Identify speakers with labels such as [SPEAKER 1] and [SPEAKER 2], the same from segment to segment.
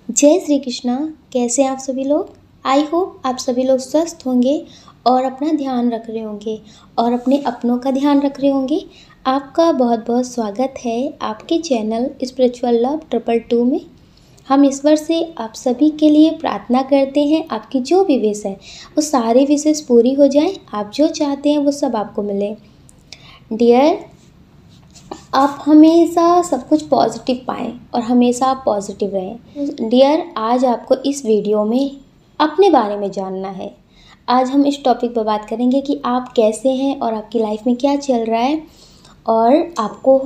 [SPEAKER 1] जय श्री कृष्णा। कैसे हैं आप सभी लोग। आई होप आप सभी लोग स्वस्थ होंगे और अपना ध्यान रख रहे होंगे और अपने अपनों का ध्यान रख रहे होंगे। आपका बहुत बहुत स्वागत है आपके चैनल स्पिरिचुअल लव 222 में। हम ईश्वर से आप सभी के लिए प्रार्थना करते हैं, आपकी जो भी विश है वो सारी विशेष पूरी हो जाए, आप जो चाहते हैं वो सब आपको मिले। डियर, आप हमेशा सब कुछ पॉजिटिव पाएँ और हमेशा आप पॉजिटिव रहें। डियर, आज आपको इस वीडियो में अपने बारे में जानना है। आज हम इस टॉपिक पर बात करेंगे कि आप कैसे हैं और आपकी लाइफ में क्या चल रहा है। और आपको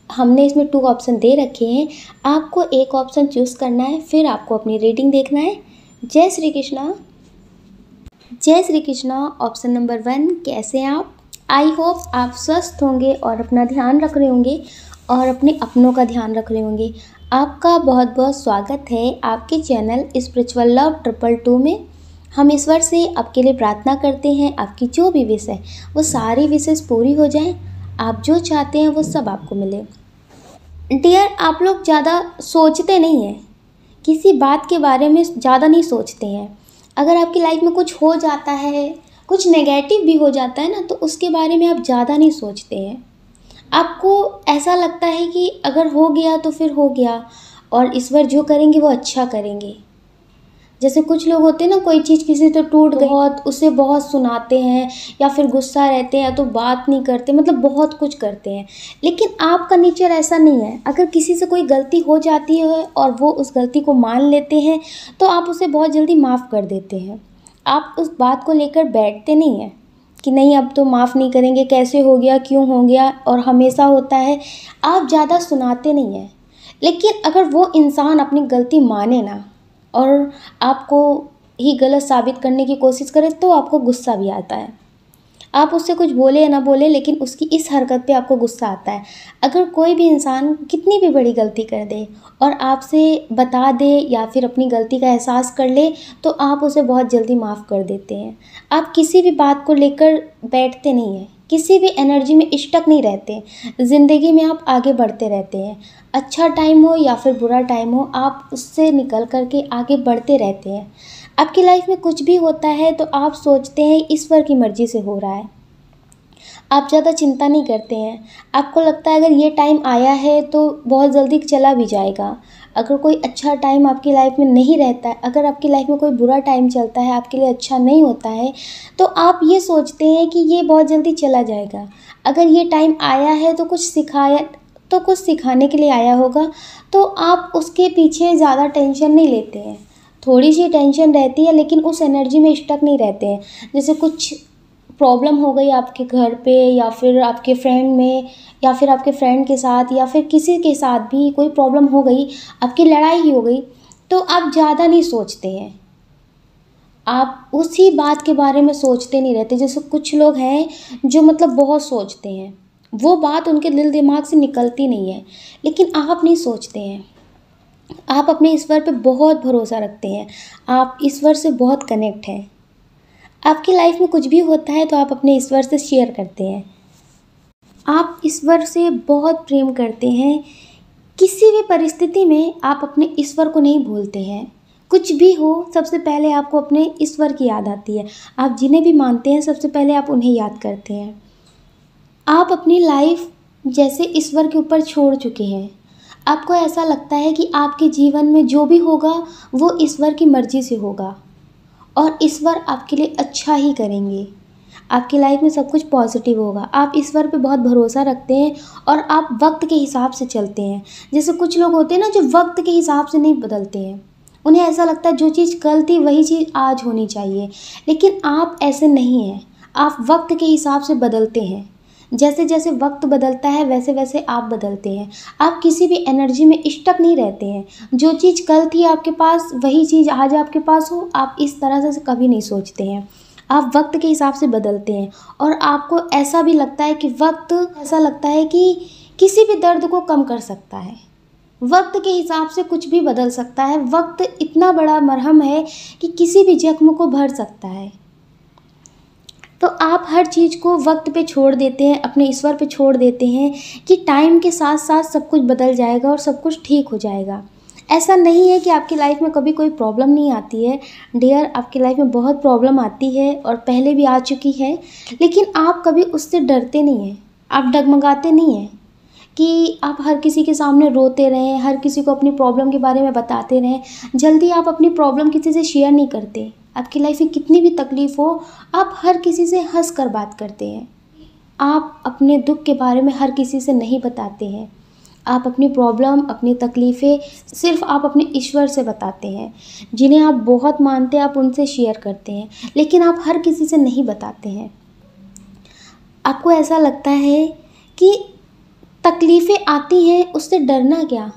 [SPEAKER 1] हमने इसमें 2 ऑप्शन दे रखे हैं, आपको एक ऑप्शन चूज़ करना है, फिर आपको अपनी रीडिंग देखना है। जय श्री कृष्णा। जय श्री कृष्णा। ऑप्शन नंबर 1, कैसे हैं आप। आई होप आप स्वस्थ होंगे और अपना ध्यान रख रहे होंगे और अपने अपनों का ध्यान रख रहे होंगे। आपका बहुत बहुत स्वागत है आपके चैनल स्पिरिचुअल लव 222 में। हम ईश्वर से आपके लिए प्रार्थना करते हैं, आपकी जो भी विश है वो सारी विशेष पूरी हो जाएं, आप जो चाहते हैं वो सब आपको मिले। डियर, आप लोग ज़्यादा सोचते नहीं हैं, किसी बात के बारे में ज़्यादा नहीं सोचते हैं। अगर आपकी लाइफ में कुछ हो जाता है, कुछ नेगेटिव भी हो जाता है ना, तो उसके बारे में आप ज़्यादा नहीं सोचते हैं। आपको ऐसा लगता है कि अगर हो गया तो फिर हो गया और ईश्वर जो करेंगे वो अच्छा करेंगे। जैसे कुछ लोग होते हैं ना, कोई चीज़ किसी से टूट गई, बहुत उसे बहुत सुनाते हैं या फिर गुस्सा रहते हैं या तो बात नहीं करते, मतलब बहुत कुछ करते हैं। लेकिन आपका नेचर ऐसा नहीं है। अगर किसी से कोई गलती हो जाती है और वो उस गलती को मान लेते हैं तो आप उसे बहुत जल्दी माफ़ कर देते हैं। आप उस बात को लेकर बैठते नहीं हैं कि नहीं अब तो माफ़ नहीं करेंगे, कैसे हो गया, क्यों हो गया और हमेशा होता है। आप ज़्यादा सुनाते नहीं हैं। लेकिन अगर वो इंसान अपनी गलती माने ना और आपको ही गलत साबित करने की कोशिश करे तो आपको गुस्सा भी आता है। आप उससे कुछ बोले या ना बोले, लेकिन उसकी इस हरकत पे आपको गुस्सा आता है। अगर कोई भी इंसान कितनी भी बड़ी गलती कर दे और आपसे बता दे या फिर अपनी गलती का एहसास कर ले तो आप उसे बहुत जल्दी माफ़ कर देते हैं। आप किसी भी बात को लेकर बैठते नहीं हैं, किसी भी एनर्जी में स्टक नहीं रहते। ज़िंदगी में आप आगे बढ़ते रहते हैं। अच्छा टाइम हो या फिर बुरा टाइम हो, आप उससे निकल कर के आगे बढ़ते रहते हैं। आपकी लाइफ में कुछ भी होता है तो आप सोचते हैं ईश्वर की मर्ज़ी से हो रहा है। आप ज़्यादा चिंता नहीं करते हैं। आपको लगता है अगर ये टाइम आया है तो बहुत जल्दी चला भी जाएगा। अगर कोई अच्छा टाइम आपकी लाइफ में नहीं रहता है, अगर आपकी लाइफ में कोई बुरा टाइम चलता है, आपके लिए अच्छा नहीं होता है, तो आप ये सोचते हैं कि ये बहुत जल्दी चला जाएगा। अगर ये टाइम आया है तो कुछ सिखाने के लिए आया होगा, तो आप उसके पीछे ज़्यादा टेंशन नहीं लेते हैं। थोड़ी सी टेंशन रहती है लेकिन उस एनर्जी में स्टक नहीं रहते हैं। जैसे कुछ प्रॉब्लम हो गई आपके घर पे या फिर आपके फ्रेंड में या फिर आपके फ्रेंड के साथ या फिर किसी के साथ भी कोई प्रॉब्लम हो गई, आपकी लड़ाई ही हो गई, तो आप ज़्यादा नहीं सोचते हैं। आप उसी बात के बारे में सोचते नहीं रहते। जैसे कुछ लोग हैं जो मतलब बहुत सोचते हैं, वो बात उनके दिल दिमाग से निकलती नहीं है, लेकिन आप नहीं सोचते हैं। आप अपने ईश्वर पे बहुत भरोसा रखते हैं, आप ईश्वर से बहुत कनेक्ट हैं। आपकी लाइफ में कुछ भी होता है तो आप अपने ईश्वर से शेयर करते हैं। आप ईश्वर से बहुत प्रेम करते हैं। किसी भी परिस्थिति में आप अपने ईश्वर को नहीं भूलते हैं। कुछ भी हो, सबसे पहले आपको अपने ईश्वर की याद आती है। आप जिन्हें भी मानते हैं सबसे पहले आप उन्हें याद करते हैं। आप अपनी लाइफ जैसे ईश्वर के ऊपर छोड़ चुके हैं। आपको ऐसा लगता है कि आपके जीवन में जो भी होगा वो ईश्वर की मर्ज़ी से होगा और ईश्वर आपके लिए अच्छा ही करेंगे। आपकी लाइफ में सब कुछ पॉजिटिव होगा। आप ईश्वर पे बहुत भरोसा रखते हैं और आप वक्त के हिसाब से चलते हैं। जैसे कुछ लोग होते हैं ना जो वक्त के हिसाब से नहीं बदलते हैं। उन्हें ऐसा लगता है जो चीज़ कल थी वही चीज़ आज होनी चाहिए, लेकिन आप ऐसे नहीं हैं। आप वक्त के हिसाब से बदलते हैं। जैसे जैसे वक्त बदलता है वैसे वैसे आप बदलते हैं। आप किसी भी एनर्जी में स्टक नहीं रहते हैं। जो चीज़ कल थी आपके पास वही चीज़ आज आपके पास हो, आप इस तरह से कभी नहीं सोचते हैं। आप वक्त के हिसाब से बदलते हैं और आपको ऐसा भी लगता है कि वक्त ऐसा लगता है कि किसी भी दर्द को कम कर सकता है। वक्त के हिसाब से कुछ भी बदल सकता है। वक्त इतना बड़ा मरहम है कि किसी भी जख्म को भर सकता है। तो आप हर चीज़ को वक्त पे छोड़ देते हैं, अपने ईश्वर पे छोड़ देते हैं कि टाइम के साथ साथ सब कुछ बदल जाएगा और सब कुछ ठीक हो जाएगा। ऐसा नहीं है कि आपकी लाइफ में कभी कोई प्रॉब्लम नहीं आती है। डियर, आपकी लाइफ में बहुत प्रॉब्लम आती है और पहले भी आ चुकी है, लेकिन आप कभी उससे डरते नहीं हैं, आप डगमगाते नहीं हैं कि आप हर किसी के सामने रोते रहें, हर किसी को अपनी प्रॉब्लम के बारे में बताते रहें। जल्दी आप अपनी प्रॉब्लम किसी से शेयर नहीं करते। आपकी लाइफ में कितनी भी तकलीफ़ हो, आप हर किसी से हंस कर बात करते हैं। आप अपने दुख के बारे में हर किसी से नहीं बताते हैं। आप अपनी प्रॉब्लम, अपनी तकलीफ़ें सिर्फ आप अपने ईश्वर से बताते हैं। जिन्हें आप बहुत मानते हैं, आप उनसे शेयर करते हैं, लेकिन आप हर किसी से नहीं बताते हैं। आपको ऐसा लगता है कि तकलीफ़ें आती हैं, उससे डरना क्या?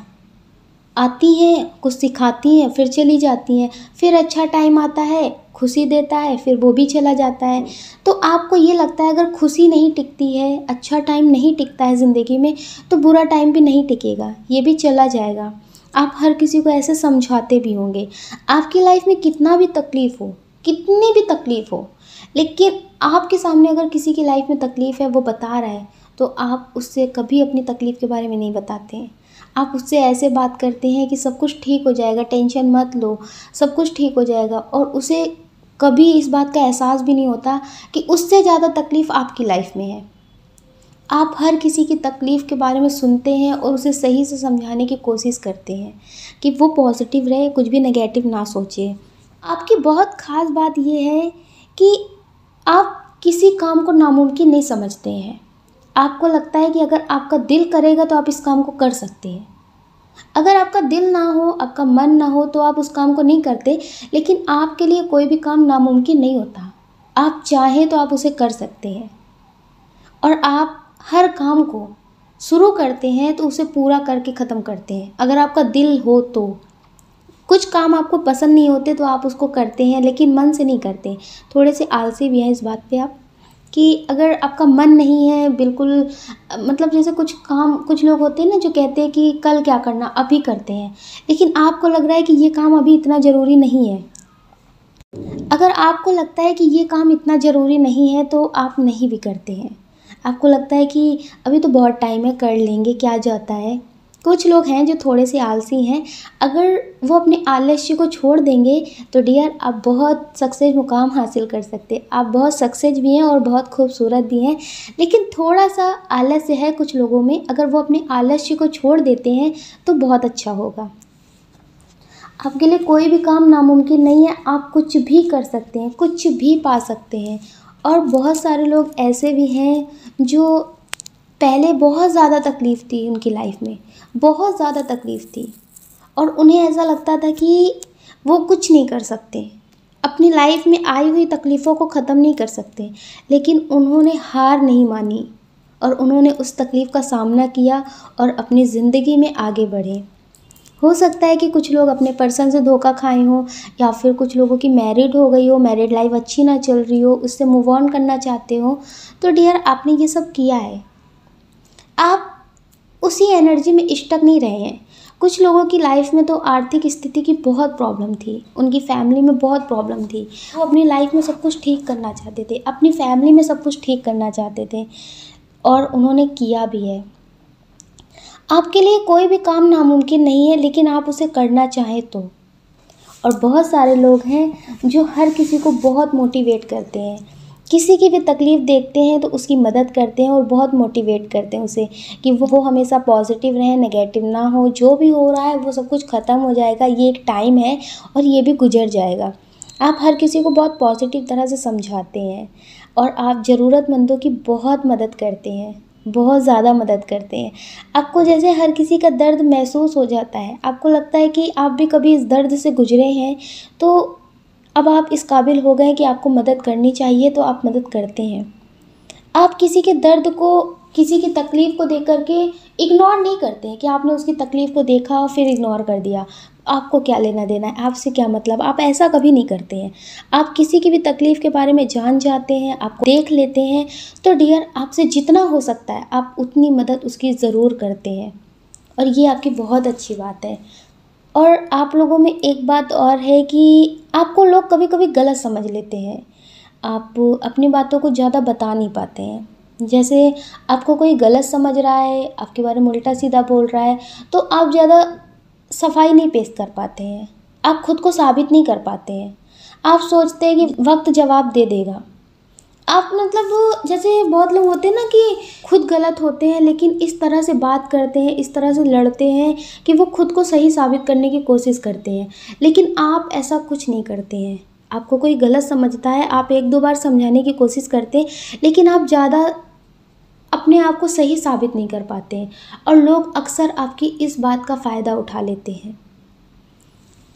[SPEAKER 1] आती हैं, कुछ सिखाती हैं, फिर चली जाती हैं, फिर अच्छा टाइम आता है, खुशी देता है, फिर वो भी चला जाता है। तो आपको ये लगता है अगर खुशी नहीं टिकती है, अच्छा टाइम नहीं टिकता है ज़िंदगी में, तो बुरा टाइम भी नहीं टिकेगा, ये भी चला जाएगा। आप हर किसी को ऐसे समझाते भी होंगे। आपकी लाइफ में कितना भी तकलीफ़ हो, कितनी भी तकलीफ़ हो, लेकिन आपके सामने अगर किसी की लाइफ में तकलीफ़ है, वो बता रहा है, तो आप उससे कभी अपनी तकलीफ़ के बारे में नहीं बताते हैं। आप उससे ऐसे बात करते हैं कि सब कुछ ठीक हो जाएगा, टेंशन मत लो, सब कुछ ठीक हो जाएगा, और उसे कभी इस बात का एहसास भी नहीं होता कि उससे ज़्यादा तकलीफ़ आपकी लाइफ में है। आप हर किसी की तकलीफ़ के बारे में सुनते हैं और उसे सही से समझाने की कोशिश करते हैं कि वो पॉजिटिव रहे, कुछ भी नेगेटिव ना सोचे। आपकी बहुत ख़ास बात ये है कि आप किसी काम को नामुमकिन नहीं समझते हैं। आपको लगता है कि अगर आपका दिल करेगा तो आप इस काम को कर सकते हैं। अगर आपका दिल ना हो, आपका मन ना हो, तो आप उस काम को नहीं करते, लेकिन आपके लिए कोई भी काम नामुमकिन नहीं होता। आप चाहें तो आप उसे कर सकते हैं, और आप हर काम को शुरू करते हैं तो उसे पूरा करके ख़त्म करते हैं, अगर आपका दिल हो तो। कुछ काम आपको पसंद नहीं होते तो आप उसको करते हैं, लेकिन मन से नहीं करते। थोड़े से आलसी भी हैं इस बात पे आप, कि अगर आपका मन नहीं है बिल्कुल, मतलब जैसे कुछ काम, कुछ लोग होते हैं ना जो कहते हैं कि कल क्या करना, अभी करते हैं, लेकिन आपको लग रहा है कि ये काम अभी इतना ज़रूरी नहीं है। अगर आपको लगता है कि ये काम इतना ज़रूरी नहीं है तो आप नहीं भी करते हैं। आपको लगता है कि अभी तो बहुत टाइम है, कर लेंगे, क्या जाता है। कुछ लोग हैं जो थोड़े से आलसी हैं, अगर वो अपने आलस्य को छोड़ देंगे तो डियर, आप बहुत सक्सेस मुकाम हासिल कर सकते हैं। आप बहुत सक्सेस भी हैं और बहुत खूबसूरत भी हैं, लेकिन थोड़ा सा आलस्य है कुछ लोगों में। अगर वो अपने आलस्य को छोड़ देते हैं तो बहुत अच्छा होगा। आपके लिए कोई भी काम नामुमकिन नहीं है, आप कुछ भी कर सकते हैं, कुछ भी पा सकते हैं। और बहुत सारे लोग ऐसे भी हैं जो पहले बहुत ज़्यादा तकलीफ़ थी उनकी लाइफ में, बहुत ज़्यादा तकलीफ़ थी, और उन्हें ऐसा लगता था कि वो कुछ नहीं कर सकते, अपनी लाइफ में आई हुई तकलीफ़ों को ख़त्म नहीं कर सकते, लेकिन उन्होंने हार नहीं मानी और उन्होंने उस तकलीफ़ का सामना किया और अपनी ज़िंदगी में आगे बढ़े। हो सकता है कि कुछ लोग अपने पर्सन से धोखा खाए हों, या फिर कुछ लोगों की मैरिड हो गई हो, मैरिड लाइफ अच्छी ना चल रही हो, उससे मूव ऑन करना चाहते हो। तो डियर, आपने ये सब किया है, आप उसी एनर्जी में स्टक नहीं रहे हैं। कुछ लोगों की लाइफ में तो आर्थिक स्थिति की बहुत प्रॉब्लम थी, उनकी फैमिली में बहुत प्रॉब्लम थी, वो अपनी लाइफ में सब कुछ ठीक करना चाहते थे, अपनी फैमिली में सब कुछ ठीक करना चाहते थे, और उन्होंने किया भी है। आपके लिए कोई भी काम नामुमकिन नहीं है, लेकिन आप उसे करना चाहें तो। और बहुत सारे लोग हैं जो हर किसी को बहुत मोटिवेट करते हैं, किसी की भी तकलीफ़ देखते हैं तो उसकी मदद करते हैं और बहुत मोटिवेट करते हैं उसे कि वो हमेशा पॉजिटिव रहे, नेगेटिव ना हो, जो भी हो रहा है वो सब कुछ ख़त्म हो जाएगा, ये एक टाइम है और ये भी गुजर जाएगा। आप हर किसी को बहुत पॉजिटिव तरह से समझाते हैं, और आप ज़रूरतमंदों की बहुत मदद करते हैं, बहुत ज़्यादा मदद करते हैं। आपको जैसे हर किसी का दर्द महसूस हो जाता है, आपको लगता है कि आप भी कभी इस दर्द से गुजरे हैं, तो अब आप इस काबिल हो गए कि आपको मदद करनी चाहिए, तो आप मदद करते हैं। आप किसी के दर्द को, किसी की तकलीफ़ को देख कर के इग्नोर नहीं करते हैं कि आपने उसकी तकलीफ़ को देखा और फिर इग्नोर कर दिया, आपको क्या लेना देना है, आपसे क्या मतलब, आप ऐसा कभी नहीं करते हैं। आप किसी की भी तकलीफ़ के बारे में जान जाते हैं, आपको देख लेते हैं, तो डियर, आपसे जितना हो सकता है आप उतनी मदद उसकी ज़रूर करते हैं, और ये आपकी बहुत अच्छी बात है। और आप लोगों में एक बात और है कि आपको लोग कभी कभी गलत समझ लेते हैं, आप अपनी बातों को ज़्यादा बता नहीं पाते हैं। जैसे आपको कोई गलत समझ रहा है, आपके बारे में उल्टा सीधा बोल रहा है, तो आप ज़्यादा सफाई नहीं पेश कर पाते हैं, आप खुद को साबित नहीं कर पाते हैं। आप सोचते हैं कि वक्त जवाब दे देगा। आप मतलब जैसे बहुत लोग होते हैं ना कि खुद गलत होते हैं लेकिन इस तरह से बात करते हैं, इस तरह से लड़ते हैं कि वो खुद को सही साबित करने की कोशिश करते हैं, लेकिन आप ऐसा कुछ नहीं करते हैं। आपको कोई गलत समझता है, आप एक दो बार समझाने की कोशिश करते हैं, लेकिन आप ज़्यादा अपने आप को सही साबित नहीं कर पाते हैं और लोग अक्सर आपकी इस बात का फ़ायदा उठा लेते हैं।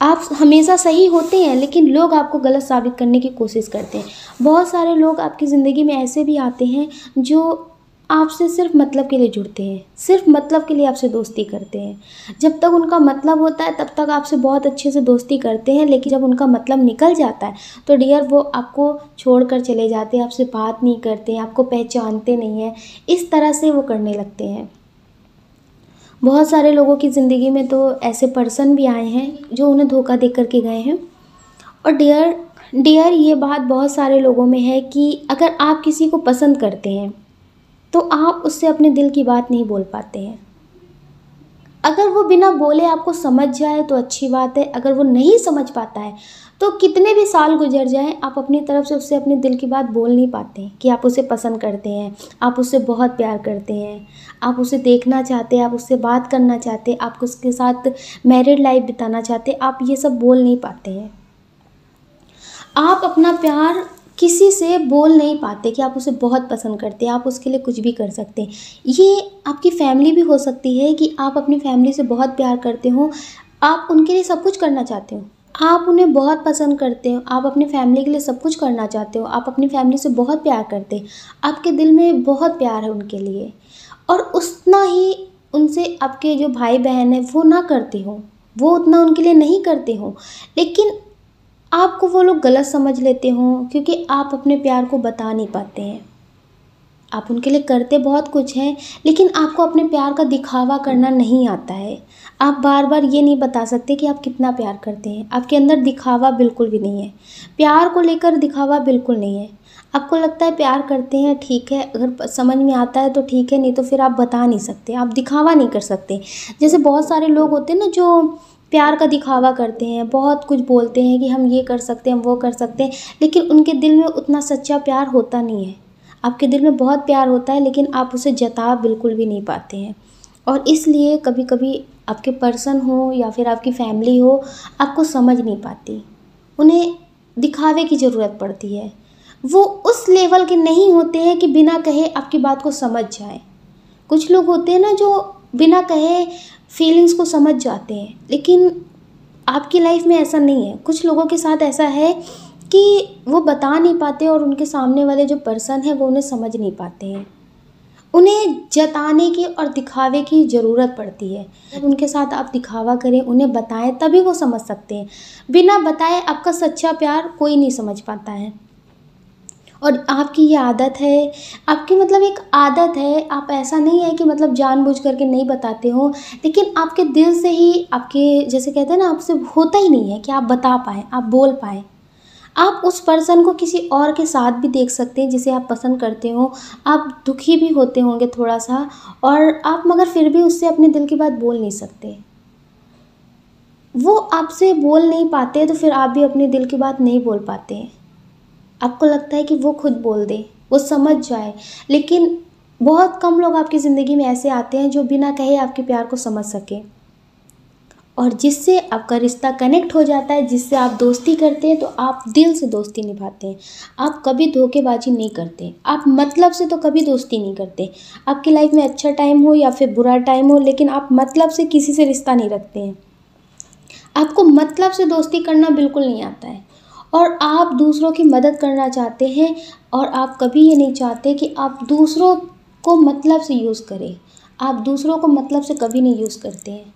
[SPEAKER 1] आप हमेशा सही होते हैं लेकिन लोग आपको गलत साबित करने की कोशिश करते हैं। बहुत सारे लोग आपकी ज़िंदगी में ऐसे भी आते हैं जो आपसे सिर्फ मतलब के लिए जुड़ते हैं, सिर्फ मतलब के लिए आपसे दोस्ती करते हैं। जब तक उनका मतलब होता है तब तक आपसे बहुत अच्छे से दोस्ती करते हैं, लेकिन जब उनका मतलब निकल जाता है तो डियर वो आपको छोड़कर चले जाते हैं, आपसे बात नहीं करते हैं, आपको पहचानते नहीं हैं, इस तरह से वो करने लगते हैं। बहुत सारे लोगों की ज़िंदगी में तो ऐसे पर्सन भी आए हैं जो उन्हें धोखा दे कर के गए हैं। और डियर डियर ये बात बहुत सारे लोगों में है कि अगर आप किसी को पसंद करते हैं तो आप उससे अपने दिल की बात नहीं बोल पाते हैं। अगर वो बिना बोले आपको समझ जाए तो अच्छी बात है, अगर वो नहीं समझ पाता है तो कितने भी साल गुजर जाएं आप अपनी तरफ से उससे अपने दिल की बात बोल नहीं पाते कि आप उसे पसंद करते हैं, आप उससे बहुत प्यार करते हैं, आप उसे देखना चाहते हैं, आप उससे बात करना चाहते हैं, आप उसके साथ मैरिड लाइफ बिताना चाहते हैं, आप ये सब बोल नहीं पाते हैं। आप अपना प्यार किसी से बोल नहीं पाते कि आप उसे बहुत पसंद करते हैं, आप उसके लिए कुछ भी कर सकते हैं। ये आपकी फैमिली भी हो सकती है कि आप अपनी फैमिली से बहुत प्यार करते हो, आप उनके लिए सब कुछ करना चाहते हो, आप उन्हें बहुत पसंद करते हो, आप अपनी फैमिली के लिए सब कुछ करना चाहते हो, आप अपनी फैमिली से बहुत प्यार करते हैं, आपके दिल में बहुत प्यार है उनके लिए, और उतना ही उनसे आपके जो भाई बहन है वो ना करते हो, वो उतना उनके लिए नहीं करते हो, लेकिन आपको वो लोग गलत समझ लेते हो क्योंकि आप अपने प्यार को बता नहीं पाते हैं। आप उनके लिए करते बहुत कुछ हैं लेकिन आपको अपने प्यार का दिखावा करना नहीं आता है। आप बार बार ये नहीं बता सकते कि आप कितना प्यार करते हैं, आपके अंदर दिखावा बिल्कुल भी नहीं है, प्यार को लेकर दिखावा बिल्कुल नहीं है। आपको लगता है प्यार करते हैं, ठीक है, अगर समझ में आता है तो ठीक है, नहीं तो फिर आप बता नहीं सकते, आप दिखावा नहीं कर सकते। जैसे बहुत सारे लोग होते हैं ना जो प्यार का दिखावा करते हैं, बहुत कुछ बोलते हैं कि हम ये कर सकते हैं, हम वो कर सकते हैं, लेकिन उनके दिल में उतना सच्चा प्यार होता नहीं है। आपके दिल में बहुत प्यार होता है लेकिन आप उसे जता बिल्कुल भी नहीं पाते हैं, और इसलिए कभी कभी आपके पर्सन हो या फिर आपकी फैमिली हो आपको समझ नहीं पाती, उन्हें दिखावे की ज़रूरत पड़ती है। वो उस लेवल के नहीं होते हैं कि बिना कहे आपकी बात को समझ जाएं। कुछ लोग होते हैं ना जो बिना कहे फीलिंग्स को समझ जाते हैं, लेकिन आपकी लाइफ में ऐसा नहीं है। कुछ लोगों के साथ ऐसा है कि वो बता नहीं पाते और उनके सामने वाले जो पर्सन है वो उन्हें समझ नहीं पाते हैं, उन्हें जताने की और दिखावे की ज़रूरत पड़ती है। जब उनके साथ आप दिखावा करें, उन्हें बताएं, तभी वो समझ सकते हैं। बिना बताए आपका सच्चा प्यार कोई नहीं समझ पाता है। और आपकी ये आदत है, आपकी मतलब एक आदत है, आप ऐसा नहीं है कि मतलब जानबूझ करके नहीं बताते हो, लेकिन आपके दिल से ही, आपके जैसे कहते हैं ना, आपसे होता ही नहीं है कि आप बता पाएँ, आप बोल पाएँ। आप उस पर्सन को किसी और के साथ भी देख सकते हैं जिसे आप पसंद करते हो, आप दुखी भी होते होंगे थोड़ा सा, और आप मगर फिर भी उससे अपने दिल की बात बोल नहीं सकते। वो आपसे बोल नहीं पाते तो फिर आप भी अपने दिल की बात नहीं बोल पाते हैं। आपको लगता है कि वो खुद बोल दे, वो समझ जाए, लेकिन बहुत कम लोग आपकी ज़िंदगी में ऐसे आते हैं जो बिना कहे आपके प्यार को समझ सके, और जिससे आपका रिश्ता कनेक्ट हो जाता है, जिससे आप दोस्ती करते हैं तो आप दिल से दोस्ती निभाते हैं। आप कभी धोखेबाजी नहीं करते, आप मतलब से तो कभी दोस्ती नहीं करते। आपकी लाइफ में अच्छा टाइम हो या फिर बुरा टाइम हो, लेकिन आप मतलब से किसी से रिश्ता नहीं रखते हैं। आपको मतलब से दोस्ती करना बिल्कुल नहीं आता है, और आप दूसरों की मदद करना चाहते हैं, और आप कभी ये नहीं चाहते कि आप दूसरों को मतलब से यूज़ करें। आप दूसरों को मतलब से कभी नहीं यूज़ करते हैं।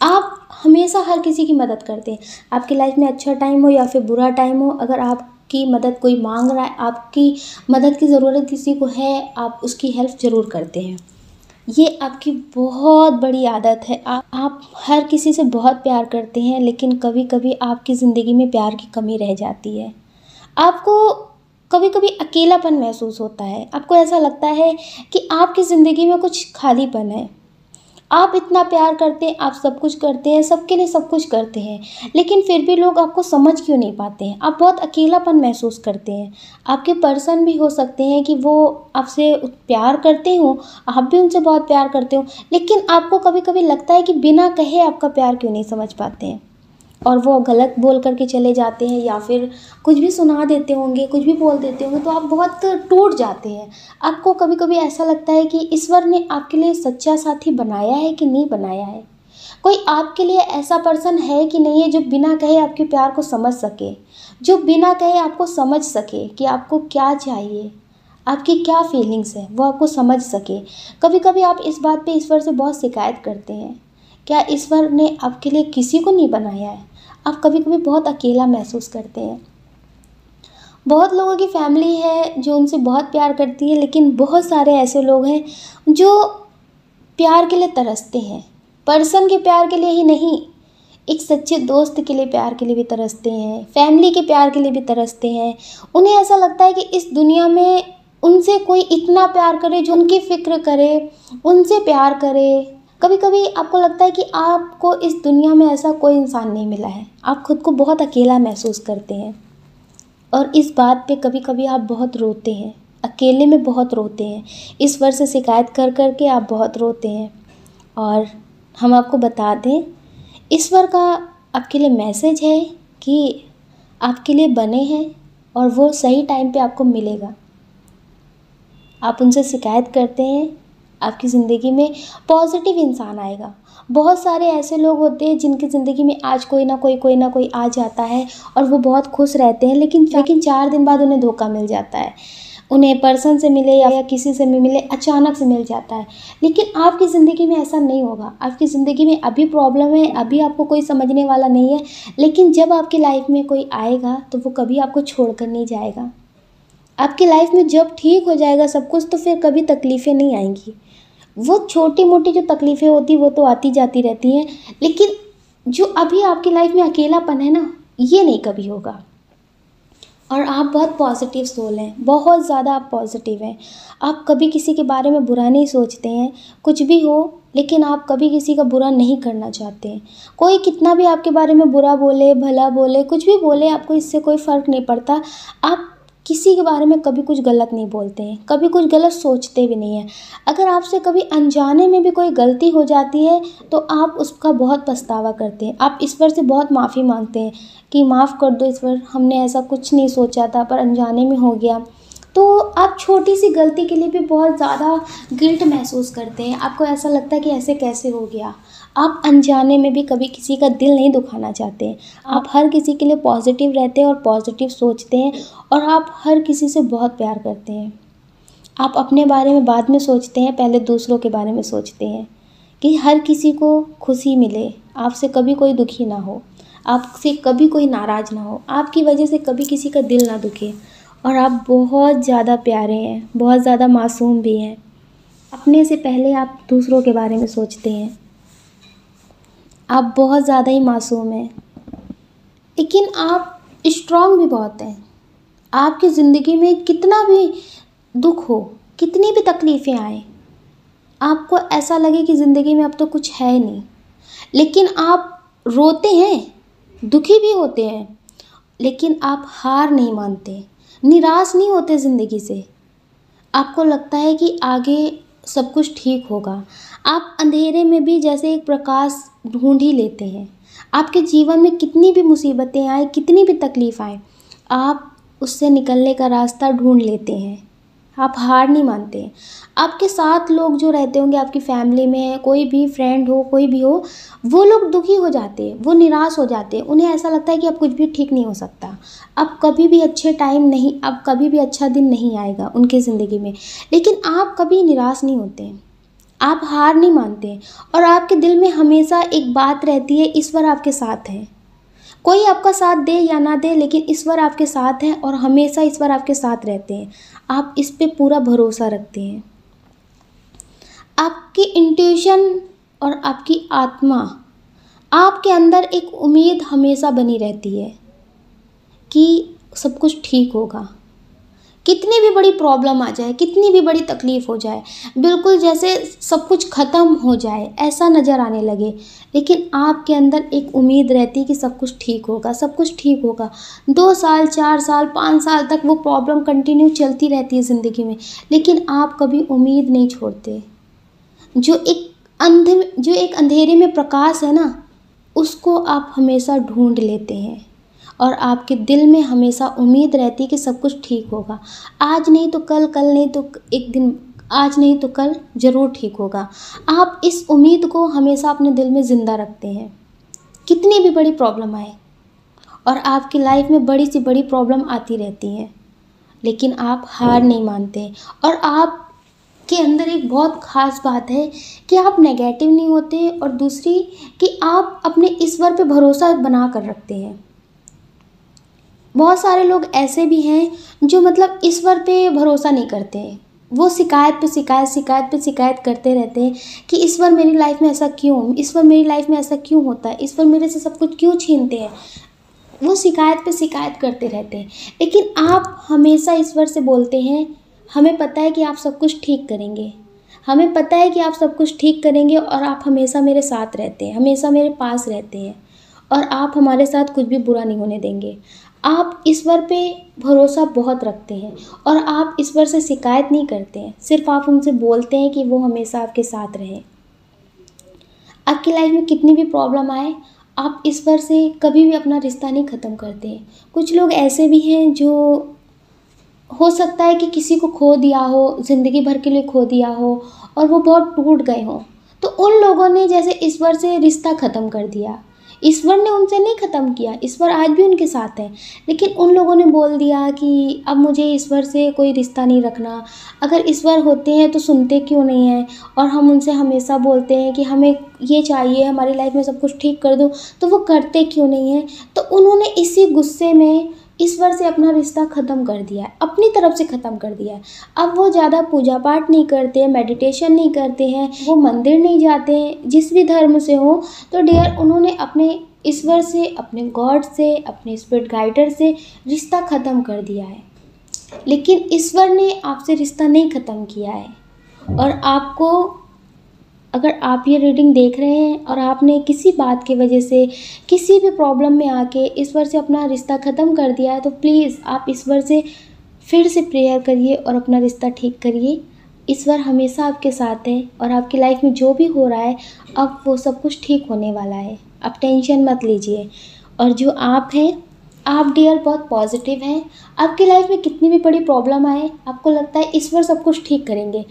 [SPEAKER 1] आप हमेशा हर किसी की मदद करते हैं। आपकी लाइफ में अच्छा टाइम हो या फिर बुरा टाइम हो, अगर आपकी मदद कोई मांग रहा है, आपकी मदद की ज़रूरत किसी को है, आप उसकी हेल्प ज़रूर करते हैं। ये आपकी बहुत बड़ी आदत है। आप हर किसी से बहुत प्यार करते हैं, लेकिन कभी कभी आपकी ज़िंदगी में प्यार की कमी रह जाती है। आपको कभी कभी अकेलापन महसूस होता है, आपको ऐसा लगता है कि आपकी ज़िंदगी में कुछ खालीपन है। आप इतना प्यार करते हैं, आप सब कुछ करते हैं, सबके लिए सब कुछ करते हैं, लेकिन फिर भी लोग आपको समझ क्यों नहीं पाते हैं? आप बहुत अकेलापन महसूस करते हैं। आपके पर्सन भी हो सकते हैं कि वो आपसे प्यार करते हों, आप भी उनसे बहुत प्यार करते हो, लेकिन आपको कभी-कभी लगता है कि बिना कहे आपका प्यार क्यों नहीं समझ पाते हैं। और वो गलत बोल कर के चले जाते हैं या फिर कुछ भी सुना देते होंगे, कुछ भी बोल देते होंगे, तो आप बहुत टूट जाते हैं। आपको कभी-कभी ऐसा लगता है कि ईश्वर ने आपके लिए सच्चा साथी बनाया है कि नहीं बनाया है? कोई आपके लिए ऐसा पर्सन है कि नहीं है जो बिना कहे आपके प्यार को समझ सके, जो बिना कहे आपको समझ सके कि आपको क्या चाहिए, आपकी क्या फीलिंग्स है, वो आपको समझ सके। कभी-कभी आप इस बात पे ईश्वर से बहुत शिकायत करते हैं। क्या ईश्वर ने आपके लिए किसी को नहीं बनाया है? आप कभी-कभी बहुत अकेला महसूस करते हैं। बहुत लोगों की फैमिली है जो उनसे बहुत प्यार करती है, लेकिन बहुत सारे ऐसे लोग हैं जो प्यार के लिए तरसते हैं। पर्सन के प्यार के लिए ही नहीं, एक सच्चे दोस्त के लिए प्यार के लिए भी तरसते हैं, फैमिली के प्यार के लिए भी तरसते हैं। उन्हें ऐसा लगता है कि इस दुनिया में उनसे कोई इतना प्यार करे, जो उनकी फ़िक्र करे, उनसे प्यार करे। कभी-कभी आपको लगता है कि आपको इस दुनिया में ऐसा कोई इंसान नहीं मिला है। आप खुद को बहुत अकेला महसूस करते हैं और इस बात पे कभी-कभी आप बहुत रोते हैं, अकेले में बहुत रोते हैं। ईश्वर से शिकायत कर कर के आप बहुत रोते हैं। और हम आपको बता दें, ईश्वर का आपके लिए मैसेज है कि आपके लिए बने हैं और वो सही टाइम पे आपको मिलेगा। आप उनसे शिकायत करते हैं, आपकी ज़िंदगी में पॉजिटिव इंसान आएगा। बहुत सारे ऐसे लोग होते हैं जिनकी ज़िंदगी में आज कोई ना कोई आ जाता है और वो बहुत खुश रहते हैं, लेकिन 4 दिन बाद उन्हें धोखा मिल जाता है। उन्हें पर्सन से मिले या किसी से भी मिले, अचानक से मिल जाता है। लेकिन आपकी ज़िंदगी में ऐसा नहीं होगा। आपकी ज़िंदगी में अभी प्रॉब्लम है, अभी आपको कोई समझने वाला नहीं है, लेकिन जब आपकी लाइफ में कोई आएगा तो वो कभी आपको छोड़ कर नहीं जाएगा। आपकी लाइफ में जब ठीक हो जाएगा सब कुछ, तो फिर कभी तकलीफ़ें नहीं आएंगी। वो छोटी-मोटी जो तकलीफ़ें होती वो तो आती जाती रहती हैं, लेकिन जो अभी आपकी लाइफ में अकेलापन है ना, ये नहीं कभी होगा। और आप बहुत पॉजिटिव सोल हैं, बहुत ज़्यादा आप पॉजिटिव हैं। आप कभी किसी के बारे में बुरा नहीं सोचते हैं, कुछ भी हो, लेकिन आप कभी किसी का बुरा नहीं करना चाहते हैं। कोई कितना भी आपके बारे में बुरा बोले, भला बोले, कुछ भी बोले, आपको इससे कोई फ़र्क नहीं पड़ता। आप किसी के बारे में कभी कुछ गलत नहीं बोलते हैं, कभी कुछ गलत सोचते भी नहीं हैं। अगर आपसे कभी अनजाने में भी कोई गलती हो जाती है तो आप उसका बहुत पछतावा करते हैं। आप ईश्वर से बहुत माफ़ी मांगते हैं कि माफ़ कर दो ईश्वर, हमने ऐसा कुछ नहीं सोचा था, पर अनजाने में हो गया। तो आप छोटी सी गलती के लिए भी बहुत ज़्यादा गिल्ट महसूस करते हैं। आपको ऐसा लगता है कि ऐसे कैसे हो गया। आप अनजाने में भी कभी किसी का दिल नहीं दुखाना चाहते। आप हर किसी के लिए पॉजिटिव रहते हैं और पॉजिटिव सोचते हैं, और आप हर किसी से बहुत प्यार करते हैं। आप अपने बारे में बाद में सोचते हैं, पहले दूसरों के बारे में सोचते हैं कि हर किसी को खुशी मिले, आपसे कभी कोई दुखी ना हो, आपसे कभी कोई नाराज़ ना हो, आपकी वजह से कभी किसी का दिल ना दुखे। और आप बहुत ज़्यादा प्यारे हैं, बहुत ज़्यादा मासूम भी हैं। अपने से पहले आप दूसरों के बारे में सोचते हैं। आप बहुत ज़्यादा ही मासूम हैं, लेकिन आप स्ट्रॉन्ग भी बहुत हैं। आपकी ज़िंदगी में कितना भी दुख हो, कितनी भी तकलीफ़ें आएँ, आपको ऐसा लगे कि ज़िंदगी में अब तो कुछ है नहीं, लेकिन आप रोते हैं, दुखी भी होते हैं, लेकिन आप हार नहीं मानते, निराश नहीं होते ज़िंदगी से। आपको लगता है कि आगे सब कुछ ठीक होगा। आप अंधेरे में भी जैसे एक प्रकाश ढूंढ ही लेते हैं। आपके जीवन में कितनी भी मुसीबतें आए, कितनी भी तकलीफ़ आए, आप उससे निकलने का रास्ता ढूंढ लेते हैं। आप हार नहीं मानते। आपके साथ लोग जो रहते होंगे, आपकी फैमिली में कोई भी फ्रेंड हो, कोई भी हो, वो लोग दुखी हो जाते हैं, वो निराश हो जाते हैं। उन्हें ऐसा लगता है कि अब कुछ भी ठीक नहीं हो सकता, अब कभी भी अच्छे टाइम नहीं, अब कभी भी अच्छा दिन नहीं आएगा उनकी ज़िंदगी में। लेकिन आप कभी निराश नहीं होते, आप हार नहीं मानते, और आपके दिल में हमेशा एक बात रहती है, ईश्वर आपके साथ है। कोई आपका साथ दे या ना दे, लेकिन ईश्वर आपके साथ हैं और हमेशा ईश्वर आपके साथ रहते हैं। आप इस पे पूरा भरोसा रखते हैं। आपकी इंट्यूशन और आपकी आत्मा, आपके अंदर एक उम्मीद हमेशा बनी रहती है कि सब कुछ ठीक होगा, कितनी भी बड़ी प्रॉब्लम आ जाए, कितनी भी बड़ी तकलीफ़ हो जाए, बिल्कुल जैसे सब कुछ ख़त्म हो जाए ऐसा नज़र आने लगे, लेकिन आपके अंदर एक उम्मीद रहती है कि सब कुछ ठीक होगा, सब कुछ ठीक होगा। 2 साल, 4 साल, 5 साल तक वो प्रॉब्लम कंटिन्यू चलती रहती है ज़िंदगी में, लेकिन आप कभी उम्मीद नहीं छोड़ते। जो एक अंधेरे में प्रकाश है ना, उसको आप हमेशा ढूंढ लेते हैं और आपके दिल में हमेशा उम्मीद रहती है कि सब कुछ ठीक होगा। आज नहीं तो कल, कल नहीं तो एक दिन, आज नहीं तो कल ज़रूर ठीक होगा। आप इस उम्मीद को हमेशा अपने दिल में ज़िंदा रखते हैं, कितनी भी बड़ी प्रॉब्लम आए। और आपकी लाइफ में बड़ी से बड़ी प्रॉब्लम आती रहती हैं, लेकिन आप हार नहीं मानते। और आप के अंदर एक बहुत ख़ास बात है कि आप नेगेटिव नहीं होते, और दूसरी कि आप अपने ईश्वर पे भरोसा बना कर रखते हैं। बहुत सारे लोग ऐसे भी हैं जो मतलब ईश्वर पे भरोसा नहीं करते हैं, वो शिकायत पे शिकायत, शिकायत पे शिकायत करते रहते हैं कि ईश्वर मेरी लाइफ में ऐसा क्यों, ईश्वर मेरी लाइफ में ऐसा क्यों होता है, ईश्वर मेरे से सब कुछ क्यों छीनते हैं। वो शिकायत पे शिकायत करते रहते हैं, लेकिन आप हमेशा ईश्वर से बोलते हैं, हमें पता है कि आप सब कुछ ठीक करेंगे, हमें पता है कि आप सब कुछ ठीक करेंगे, और आप हमेशा मेरे साथ रहते हैं, हमेशा मेरे पास रहते हैं, और आप हमारे साथ कुछ भी बुरा नहीं होने देंगे। आप ईश्वर पे भरोसा बहुत रखते हैं, और आप ईश्वर से शिकायत नहीं करते हैं, सिर्फ आप उनसे बोलते हैं कि वो हमेशा आपके साथ रहें। आपकी लाइफ में कितनी भी प्रॉब्लम आए, आप ईश्वर से कभी भी अपना रिश्ता नहीं ख़त्म करते हैं। कुछ लोग ऐसे भी हैं जो हो सकता है कि किसी को खो दिया हो, ज़िंदगी भर के लिए खो दिया हो, और वो बहुत टूट गए हों, तो उन लोगों ने जैसे ईश्वर से रिश्ता ख़त्म कर दिया। ईश्वर ने उनसे नहीं ख़त्म किया, ईश्वर आज भी उनके साथ है, लेकिन उन लोगों ने बोल दिया कि अब मुझे ईश्वर से कोई रिश्ता नहीं रखना। अगर ईश्वर होते हैं तो सुनते क्यों नहीं हैं, और हम उनसे हमेशा बोलते हैं कि हमें ये चाहिए, हमारी लाइफ में सब कुछ ठीक कर दो, तो वो करते क्यों नहीं हैं। तो उन्होंने इसी गुस्से में ईश्वर से अपना रिश्ता ख़त्म कर दिया है, अपनी तरफ से ख़त्म कर दिया है। अब वो ज़्यादा पूजा पाठ नहीं करते हैं, मेडिटेशन नहीं करते हैं, वो मंदिर नहीं जाते हैं, जिस भी धर्म से हो। तो डियर, उन्होंने अपने ईश्वर से, अपने गॉड से, अपने स्पिरिट गाइडर से रिश्ता ख़त्म कर दिया है, लेकिन ईश्वर ने आपसे रिश्ता नहीं ख़त्म किया है। और आपको, अगर आप ये रीडिंग देख रहे हैं और आपने किसी बात की वजह से, किसी भी प्रॉब्लम में आके ईश्वर से अपना रिश्ता ख़त्म कर दिया है, तो प्लीज़ आप ईश्वर से फिर से प्रेयर करिए और अपना रिश्ता ठीक करिए। ईश्वर हमेशा आपके साथ है, और आपकी लाइफ में जो भी हो रहा है, अब वो सब कुछ ठीक होने वाला है। आप टेंशन मत लीजिए। और जो आप हैं, आप डियर बहुत पॉजिटिव हैं। आपकी लाइफ में कितनी भी बड़ी प्रॉब्लम आए, आपको लगता है ईश्वर सब कुछ ठीक करेंगे।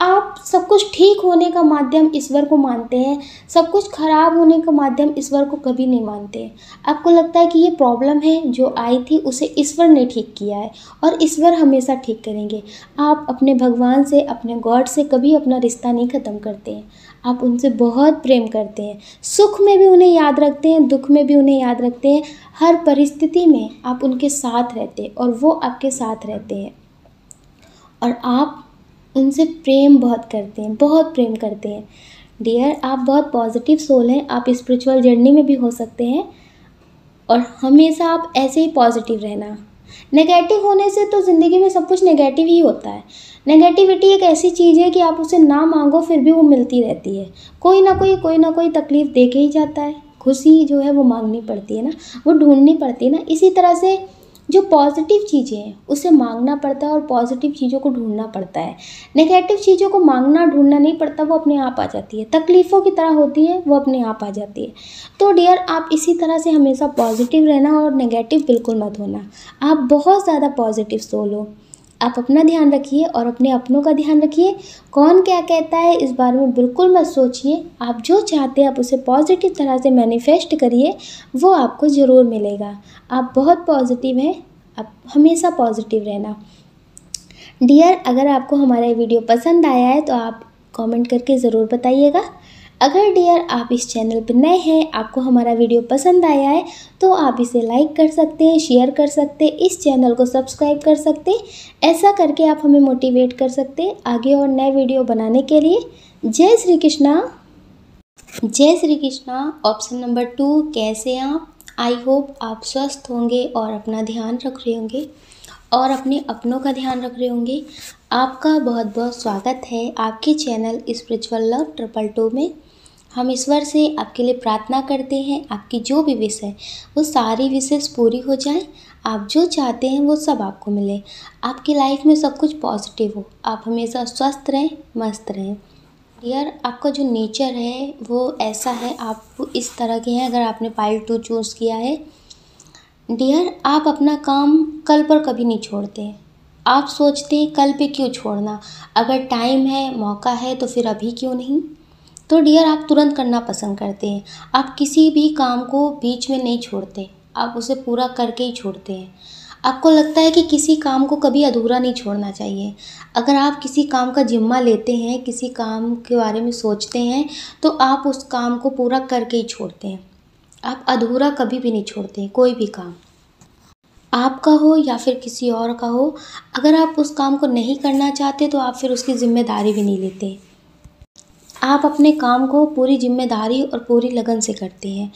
[SPEAKER 1] आप सब कुछ ठीक होने का माध्यम ईश्वर को मानते हैं, सब कुछ ख़राब होने का माध्यम ईश्वर को कभी नहीं मानते। आपको लगता है कि ये प्रॉब्लम है जो आई थी उसे ईश्वर ने ठीक किया है, और ईश्वर हमेशा ठीक करेंगे। आप अपने भगवान से, अपने गॉड से कभी अपना रिश्ता नहीं ख़त्म करते हैं। आप उनसे बहुत प्रेम करते हैं, सुख में भी उन्हें याद रखते हैं, दुख में भी उन्हें याद रखते हैं। हर परिस्थिति में आप उनके साथ रहते हैं, और वो आपके साथ रहते हैं। और आप उनसे प्रेम बहुत करते हैं, बहुत प्रेम करते हैं। डियर, आप बहुत पॉजिटिव सोल हैं, आप स्पिरिचुअल जर्नी में भी हो सकते हैं, और हमेशा आप ऐसे ही पॉजिटिव रहना। नेगेटिव होने से तो ज़िंदगी में सब कुछ नेगेटिव ही होता है। नेगेटिविटी एक ऐसी चीज़ है कि आप उसे ना मांगो फिर भी वो मिलती रहती है। कोई ना कोई तकलीफ़ दे के ही जाता है। खुशी जो है वो मांगनी पड़ती है ना, वो ढूंढनी पड़ती है ना। इसी तरह से जो पॉजिटिव चीज़ें हैं उसे मांगना पड़ता है, और पॉजिटिव चीज़ों को ढूंढना पड़ता है। नेगेटिव चीज़ों को मांगना ढूंढना नहीं पड़ता, वो अपने आप आ जाती है। तकलीफ़ों की तरह होती है, वो अपने आप आ जाती है। तो डियर, आप इसी तरह से हमेशा पॉजिटिव रहना, और नेगेटिव बिल्कुल मत होना। आप बहुत ज़्यादा पॉजिटिव सोल हो। आप अपना ध्यान रखिए और अपने अपनों का ध्यान रखिए। कौन क्या कहता है इस बारे में बिल्कुल मत सोचिए। आप जो चाहते हैं आप उसे पॉजिटिव तरह से मैनिफेस्ट करिए, वो आपको ज़रूर मिलेगा। आप बहुत पॉजिटिव हैं, आप हमेशा पॉजिटिव रहना। डियर, अगर आपको हमारा ये वीडियो पसंद आया है तो आप कमेंट करके ज़रूर बताइएगा। अगर डियर आप इस चैनल पर नए हैं, आपको हमारा वीडियो पसंद आया है, तो आप इसे लाइक कर सकते हैं, शेयर कर सकते हैं, इस चैनल को सब्सक्राइब कर सकते हैं। ऐसा करके आप हमें मोटिवेट कर सकते हैं आगे और नए वीडियो बनाने के लिए। जय श्री कृष्णा। जय श्री कृष्णा। ऑप्शन नंबर 2, कैसे आप? आई होप आप स्वस्थ होंगे और अपना ध्यान रख रहे होंगे। और अपने अपनों का ध्यान रख रहे होंगे। आपका बहुत बहुत स्वागत है आपके चैनल स्पिरिचुअल लव 222 में। हम ईश्वर से आपके लिए प्रार्थना करते हैं, आपकी जो भी विश है वो सारी विशेष पूरी हो जाए। आप जो चाहते हैं वो सब आपको मिले, आपकी लाइफ में सब कुछ पॉजिटिव हो, आप हमेशा स्वस्थ रहें, मस्त रहें। डियर, आपका जो नेचर है वो ऐसा है, आप इस तरह के हैं। अगर आपने पाइल 2 चूज़ किया है डियर, आप अपना काम कल पर कभी नहीं छोड़ते। आप सोचते हैं कल पे क्यों छोड़ना, अगर टाइम है, मौका है तो फिर अभी क्यों नहीं। तो डियर, आप तुरंत करना पसंद करते हैं। आप किसी भी काम को बीच में नहीं छोड़ते, आप उसे पूरा करके ही छोड़ते हैं। आपको लगता है कि किसी काम को कभी अधूरा नहीं छोड़ना चाहिए। अगर आप किसी काम का जिम्मा लेते हैं, किसी काम के बारे में सोचते हैं, तो आप उस काम को पूरा करके ही छोड़ते हैं। आप अधूरा कभी भी नहीं छोड़ते कोई भी काम, आपका हो या फिर किसी और का हो। अगर आप उस काम को नहीं करना चाहते तो आप फिर उसकी जिम्मेदारी भी नहीं लेते। आप अपने काम को पूरी जिम्मेदारी और पूरी लगन से करते हैं।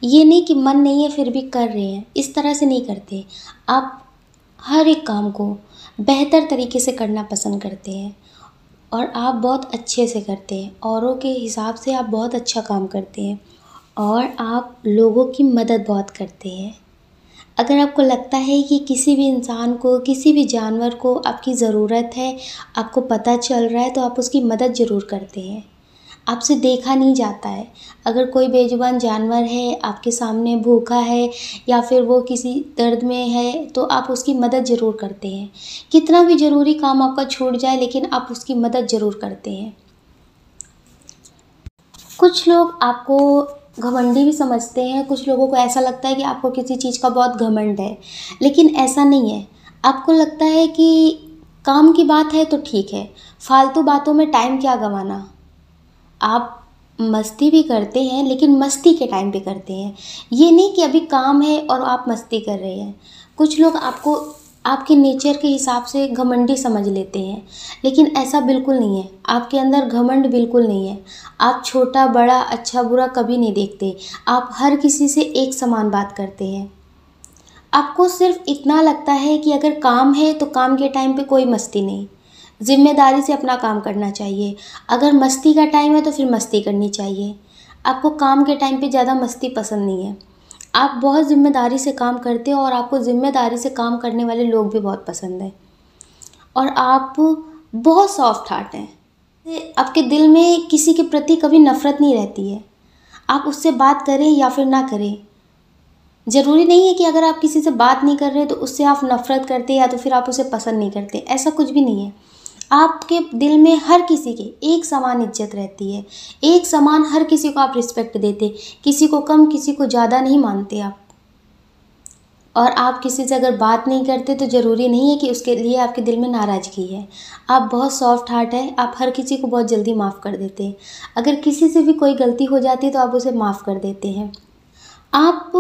[SPEAKER 1] ये नहीं कि मन नहीं है फिर भी कर रहे हैं, इस तरह से नहीं करते। आप हर एक काम को बेहतर तरीके से करना पसंद करते हैं और आप बहुत अच्छे से करते हैं। औरों के हिसाब से आप बहुत अच्छा काम करते हैं और आप लोगों की मदद बहुत करते हैं। अगर आपको लगता है कि किसी भी इंसान को, किसी भी जानवर को आपकी ज़रूरत है, आपको पता चल रहा है, तो आप उसकी मदद ज़रूर करते हैं। आपसे देखा नहीं जाता है। अगर कोई बेजुबान जानवर है, आपके सामने भूखा है या फिर वो किसी दर्द में है, तो आप उसकी मदद ज़रूर करते हैं। कितना भी ज़रूरी काम आपका छूट जाए लेकिन आप उसकी मदद ज़रूर करते हैं। कुछ लोग आपको घमंडी भी समझते हैं, कुछ लोगों को ऐसा लगता है कि आपको किसी चीज़ का बहुत घमंड है, लेकिन ऐसा नहीं है। आपको लगता है कि काम की बात है तो ठीक है, फालतू बातों में टाइम क्या गंवाना। आप मस्ती भी करते हैं लेकिन मस्ती के टाइम पे करते हैं, ये नहीं कि अभी काम है और आप मस्ती कर रहे हैं। कुछ लोग आपको आपके नेचर के हिसाब से घमंडी समझ लेते हैं, लेकिन ऐसा बिल्कुल नहीं है। आपके अंदर घमंड बिल्कुल नहीं है। आप छोटा बड़ा, अच्छा बुरा कभी नहीं देखते। आप हर किसी से एक समान बात करते हैं। आपको सिर्फ इतना लगता है कि अगर काम है तो काम के टाइम पे कोई मस्ती नहीं, ज़िम्मेदारी से अपना काम करना चाहिए। अगर मस्ती का टाइम है तो फिर मस्ती करनी चाहिए। आपको काम के टाइम पे ज़्यादा मस्ती पसंद नहीं है। आप बहुत ज़िम्मेदारी से काम करते हो और आपको ज़िम्मेदारी से काम करने वाले लोग भी बहुत पसंद हैं। और आप बहुत सॉफ्ट हार्ट हैं। आपके दिल में किसी के प्रति कभी नफ़रत नहीं रहती है। आप उससे बात करें या फिर ना करें, ज़रूरी नहीं है कि अगर आप किसी से बात नहीं कर रहे तो उससे आप नफ़रत करते या तो फिर आप उसे पसंद नहीं करते, ऐसा कुछ भी नहीं है। आपके दिल में हर किसी की एक समान इज्जत रहती है, एक समान हर किसी को आप रिस्पेक्ट देते, किसी को कम किसी को ज़्यादा नहीं मानते आप। और आप किसी से अगर बात नहीं करते तो ज़रूरी नहीं है कि उसके लिए आपके दिल में नाराज़गी है। आप बहुत सॉफ्ट हार्ट है, आप हर किसी को बहुत जल्दी माफ़ कर देते हैं। अगर किसी से भी कोई गलती हो जाती है तो आप उसे माफ़ कर देते हैं। आप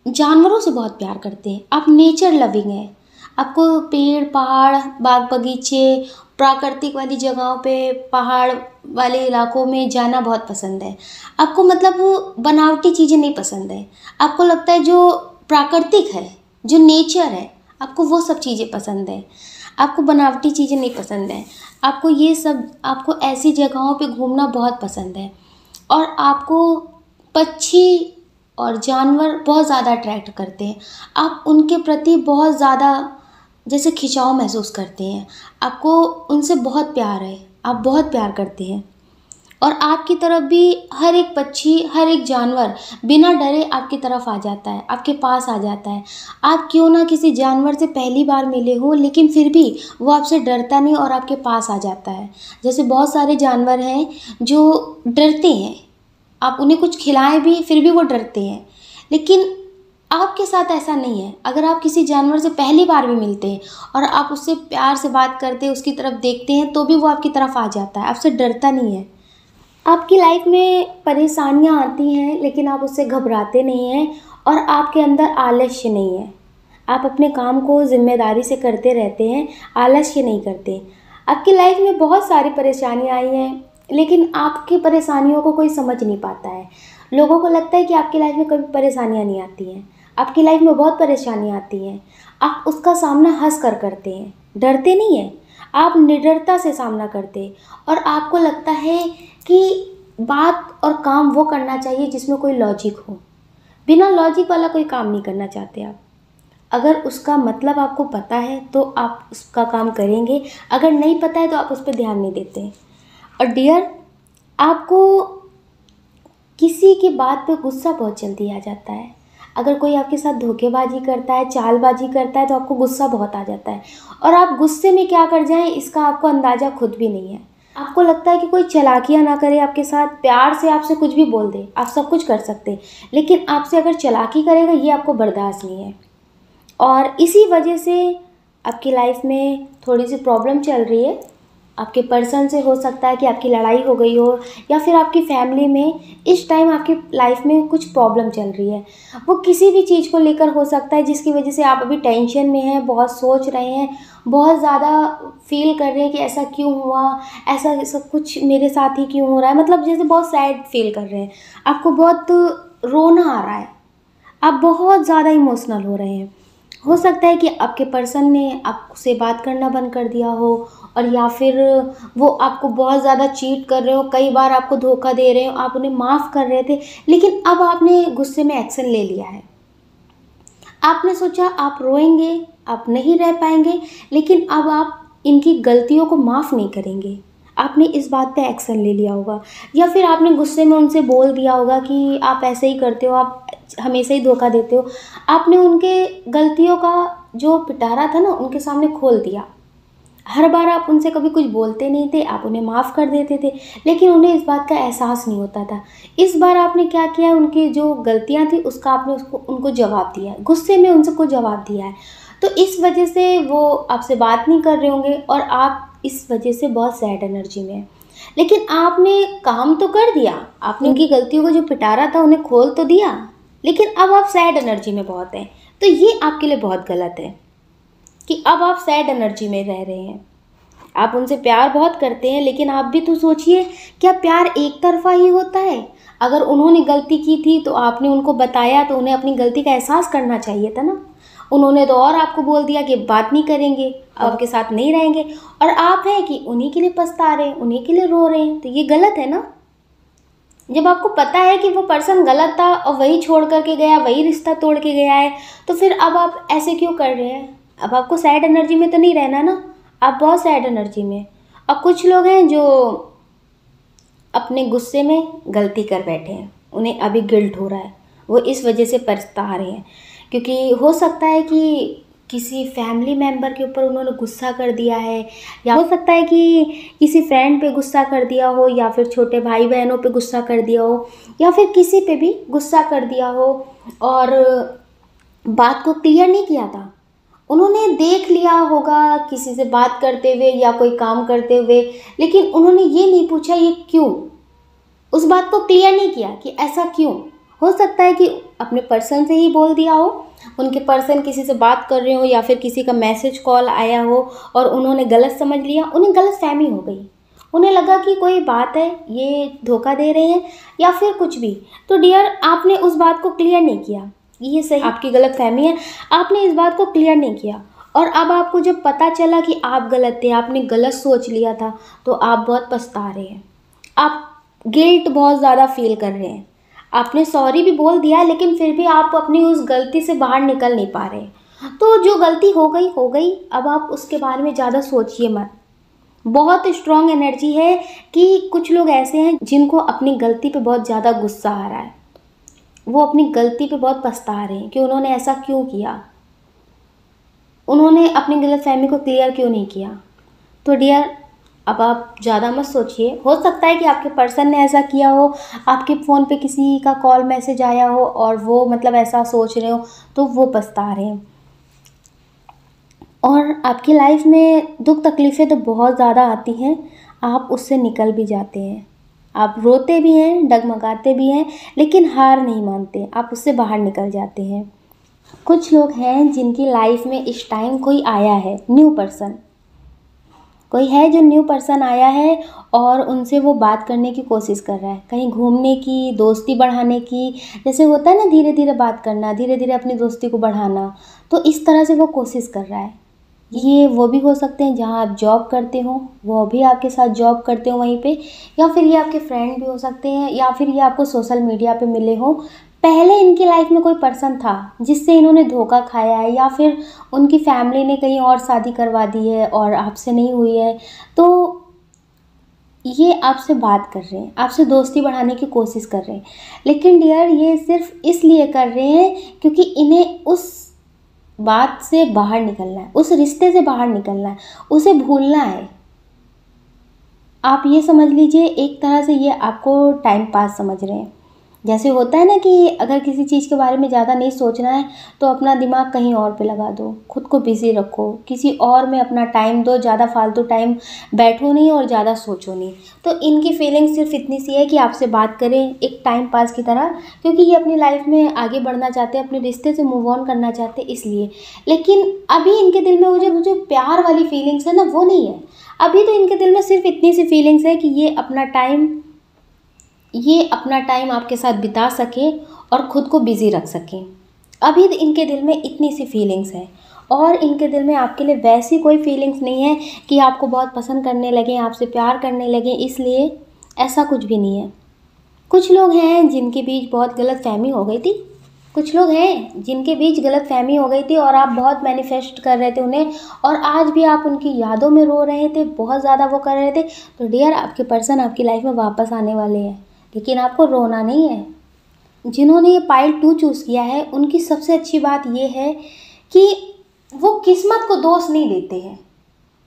[SPEAKER 1] जानवरों से बहुत प्यार करते हैं, आप नेचर लविंग हैं। आपको पेड़ पहाड़, बाग बगीचे, प्राकृतिक वाली जगहों पे, पहाड़ वाले इलाकों में जाना बहुत पसंद है। आपको मतलब वो बनावटी चीज़ें नहीं पसंद है। आपको लगता है जो प्राकृतिक है, जो नेचर है, आपको वो सब चीज़ें पसंद है। आपको बनावटी चीज़ें नहीं पसंद है। आपको ये सब, आपको ऐसी जगहों पे घूमना बहुत पसंद है। और आपको पक्षी और जानवर बहुत ज़्यादा अट्रैक्ट करते हैं। आप उनके प्रति बहुत ज़्यादा जैसे खिंचाव महसूस करते हैं। आपको उनसे बहुत प्यार है, आप बहुत प्यार करते हैं। और आपकी तरफ भी हर एक पक्षी, हर एक जानवर बिना डरे आपकी तरफ आ जाता है, आपके पास आ जाता है। आप क्यों ना किसी जानवर से पहली बार मिले हो, लेकिन फिर भी वो आपसे डरता नहीं और आपके पास आ जाता है। जैसे बहुत सारे जानवर हैं जो डरते हैं, आप उन्हें कुछ खिलाएं भी फिर भी वो डरते हैं, लेकिन आपके साथ ऐसा नहीं है। अगर आप किसी जानवर से पहली बार भी मिलते हैं और आप उससे प्यार से बात करते हैं, उसकी तरफ देखते हैं, तो भी वो आपकी तरफ आ जाता है, आपसे डरता नहीं है। आपकी लाइफ में परेशानियां आती हैं लेकिन आप उससे घबराते नहीं हैं और आपके अंदर आलस्य नहीं है। आप अपने काम को ज़िम्मेदारी से करते रहते हैं, आलस्य नहीं करते। आपकी लाइफ में बहुत सारी परेशानियां आई हैं लेकिन आपकी परेशानियों को कोई समझ नहीं पाता है। लोगों को लगता है कि आपकी लाइफ में कभी परेशानियां नहीं आती हैं। आपकी लाइफ में बहुत परेशानी आती है, आप उसका सामना हंस कर करते हैं, डरते नहीं हैं, आप निडरता से सामना करते हैं और आपको लगता है कि बात और काम वो करना चाहिए जिसमें कोई लॉजिक हो। बिना लॉजिक वाला कोई काम नहीं करना चाहते आप। अगर उसका मतलब आपको पता है तो आप उसका काम करेंगे, अगर नहीं पता है तो आप उस पर ध्यान नहीं देते। और डियर, आपको किसी की बात पे गुस्सा बहुत जल्दी आ जाता है। अगर कोई आपके साथ धोखेबाजी करता है, चालबाजी करता है तो आपको गुस्सा बहुत आ जाता है और आप गुस्से में क्या कर जाएं इसका आपको अंदाज़ा खुद भी नहीं है। आपको लगता है कि कोई चालाकियाँ ना करे आपके साथ, प्यार से आपसे कुछ भी बोल दे, आप सब कुछ कर सकते हैं, लेकिन आपसे अगर चालाकी करेगा ये आपको बर्दाश्त नहीं है। और इसी वजह से आपकी लाइफ में थोड़ी सी प्रॉब्लम चल रही है। आपके पर्सन से हो सकता है कि आपकी लड़ाई हो गई हो, या फिर आपकी फैमिली में इस टाइम आपकी लाइफ में कुछ प्रॉब्लम चल रही है। वो किसी भी चीज़ को लेकर हो सकता है जिसकी वजह से आप अभी टेंशन में हैं, बहुत सोच रहे हैं, बहुत ज़्यादा फील कर रहे हैं कि ऐसा क्यों हुआ, ऐसा सब कुछ मेरे साथ ही क्यों हो रहा है, मतलब जैसे बहुत सैड फील कर रहे हैं, आपको बहुत रोना आ रहा है, आप बहुत ज़्यादा इमोशनल हो रहे हैं। हो सकता है कि आपके पर्सन ने आपसे बात करना बंद कर दिया हो, और या फिर वो आपको बहुत ज़्यादा चीट कर रहे हो, कई बार आपको धोखा दे रहे हो, आप उन्हें माफ़ कर रहे थे लेकिन अब आपने गुस्से में एक्शन ले लिया है। आपने सोचा आप रोएंगे, आप नहीं रह पाएंगे, लेकिन अब आप इनकी गलतियों को माफ़ नहीं करेंगे। आपने इस बात पे एक्शन ले लिया होगा, या फिर आपने गुस्से में उनसे बोल दिया होगा कि आप ऐसे ही करते हो, आप हमेशा ही धोखा देते हो। आपने उनके गलतियों का जो पिटारा था ना उनके सामने खोल दिया। हर बार आप उनसे कभी कुछ बोलते नहीं थे, आप उन्हें माफ़ कर देते थे, लेकिन उन्हें इस बात का एहसास नहीं होता था। इस बार आपने क्या किया, उनकी जो गलतियां थी उसका आपने उनको जवाब दिया है, गुस्से में उनको जवाब दिया है। तो इस वजह से वो आपसे बात नहीं कर रहे होंगे और आप इस वजह से बहुत सैड एनर्जी में है। लेकिन आपने काम तो कर दिया, आपने उनकी गलतियों को जो पिटारा था उन्हें खोल तो दिया, लेकिन अब आप सैड एनर्जी में बहुत हैं। तो ये आपके लिए बहुत गलत है कि अब आप सैड एनर्जी में रह रहे हैं। आप उनसे प्यार बहुत करते हैं, लेकिन आप भी तो सोचिए, क्या प्यार एक तरफा ही होता है? अगर उन्होंने गलती की थी तो आपने उनको बताया तो उन्हें अपनी गलती का एहसास करना चाहिए था ना। उन्होंने तो और आपको बोल दिया कि बात नहीं करेंगे, आपके साथ नहीं रहेंगे, और आप हैं कि उन्हीं के लिए पछता रहे हैं, उन्हीं के लिए रो रहे हैं। तो ये गलत है ना। जब आपको पता है कि वो पर्सन गलत था और वही छोड़ करके गया, वही रिश्ता तोड़ के गया है, तो फिर अब आप ऐसे क्यों कर रहे हैं? अब आपको सैड एनर्जी में तो नहीं रहना ना, आप बहुत सैड एनर्जी में। और कुछ लोग हैं जो अपने गुस्से में गलती कर बैठे हैं, उन्हें अभी गिल्ट हो रहा है, वो इस वजह से पछता रहे हैं, क्योंकि हो सकता है कि किसी फैमिली मेम्बर के ऊपर उन्होंने गुस्सा कर दिया है, या हो सकता है कि किसी फ्रेंड पे गुस्सा कर दिया हो, या फिर छोटे भाई बहनों पे गुस्सा कर दिया हो, या फिर किसी पे भी गुस्सा कर दिया हो और बात को क्लियर नहीं किया था। उन्होंने देख लिया होगा किसी से बात करते हुए या कोई काम करते हुए, लेकिन उन्होंने ये नहीं पूछा ये क्यों, उस बात को क्लियर नहीं किया कि ऐसा क्यों। हो सकता है कि अपने पर्सन से ही बोल दिया हो, उनके पर्सन किसी से बात कर रहे हो, या फिर किसी का मैसेज कॉल आया हो और उन्होंने गलत समझ लिया, उन्हें गलतफहमी हो गई, उन्हें लगा कि कोई बात है, ये धोखा दे रहे हैं या फिर कुछ भी। तो डियर, आपने उस बात को क्लियर नहीं किया, ये सही आपकी गलतफहमी है, आपने इस बात को क्लियर नहीं किया। और अब आपको जब पता चला कि आप गलत थे, आपने गलत सोच लिया था, तो आप बहुत पछता रहे हैं, आप गिल्ट बहुत ज़्यादा फील कर रहे हैं। आपने सॉरी भी बोल दिया, लेकिन फिर भी आप अपनी उस गलती से बाहर निकल नहीं पा रहे। तो जो गलती हो गई, अब आप उसके बारे में ज़्यादा सोचिए मत। बहुत स्ट्रॉन्ग एनर्जी है कि कुछ लोग ऐसे हैं जिनको अपनी गलती पे बहुत ज़्यादा गुस्सा आ रहा है, वो अपनी गलती पे बहुत पछता रहे हैं कि उन्होंने ऐसा क्यों किया, उन्होंने अपनी गलतफहमी को क्लियर क्यों नहीं किया। तो डियर, अब आप ज़्यादा मत सोचिए। हो सकता है कि आपके पर्सन ने ऐसा किया हो, आपके फ़ोन पे किसी का कॉल मैसेज आया हो और वो मतलब ऐसा सोच रहे हो, तो वो पछता रहे हैं। और आपकी लाइफ में दुख तकलीफ़ें तो बहुत ज़्यादा आती हैं, आप उससे निकल भी जाते हैं, आप रोते भी हैं, डगमगाते भी हैं, लेकिन हार नहीं मानते, आप उससे बाहर निकल जाते हैं। कुछ लोग हैं जिनकी लाइफ में इस टाइम कोई आया है, न्यू पर्सन, कोई है जो न्यू पर्सन आया है और उनसे वो बात करने की कोशिश कर रहा है, कहीं घूमने की, दोस्ती बढ़ाने की। जैसे होता है ना, धीरे धीरे बात करना, धीरे धीरे अपनी दोस्ती को बढ़ाना, तो इस तरह से वो कोशिश कर रहा है। ये वो भी हो सकते हैं जहाँ आप जॉब करते हो, वो भी आपके साथ जॉब करते हो वहीं पे, या फिर ये आपके फ्रेंड भी हो सकते हैं, या फिर ये आपको सोशल मीडिया पे मिले हो। पहले इनकी लाइफ में कोई पर्सन था जिससे इन्होंने धोखा खाया है, या फिर उनकी फैमिली ने कहीं और शादी करवा दी है और आपसे नहीं हुई है, तो ये आपसे बात कर रहे हैं, आपसे दोस्ती बढ़ाने की कोशिश कर रहे हैं। लेकिन डियर, ये सिर्फ इसलिए कर रहे हैं क्योंकि इन्हें उस बात से बाहर निकलना है, उस रिश्ते से बाहर निकलना है, उसे भूलना है। आप ये समझ लीजिए, एक तरह से ये आपको टाइम पास समझ रहे हैं। जैसे होता है ना कि अगर किसी चीज़ के बारे में ज़्यादा नहीं सोचना है तो अपना दिमाग कहीं और पे लगा दो, खुद को बिज़ी रखो, किसी और में अपना टाइम दो, ज़्यादा फालतू टाइम बैठो नहीं और ज़्यादा सोचो नहीं। तो इनकी फीलिंग सिर्फ इतनी सी है कि आपसे बात करें एक टाइम पास की तरह, क्योंकि ये अपनी लाइफ में आगे बढ़ना चाहते हैं, अपने रिश्ते से मूव ऑन करना चाहते हैं इसलिए। लेकिन अभी इनके दिल में वो जो प्यार वाली फीलिंग्स है ना, वो नहीं है। अभी तो इनके दिल में सिर्फ इतनी सी फीलिंग्स है कि ये अपना टाइम आपके साथ बिता सकें और ख़ुद को बिज़ी रख सकें। अभी इनके दिल में इतनी सी फीलिंग्स है, और इनके दिल में आपके लिए वैसी कोई फीलिंग्स नहीं है कि आपको बहुत पसंद करने लगें, आपसे प्यार करने लगें, इसलिए ऐसा कुछ भी नहीं है। कुछ लोग हैं जिनके बीच बहुत गलतफ़हमी हो गई थी, कुछ लोग हैं जिनके बीच गलतफ़हमी हो गई थी और आप बहुत मैनिफेस्ट कर रहे थे उन्हें, और आज भी आप उनकी यादों में रो रहे थे, बहुत ज़्यादा वो कर रहे थे। तो डियर, आपके पर्सन आपकी लाइफ में वापस आने वाले हैं, लेकिन आपको रोना नहीं है। जिन्होंने ये पाइल 2 चूज़ किया है, उनकी सबसे अच्छी बात ये है कि वो किस्मत को दोष नहीं देते हैं।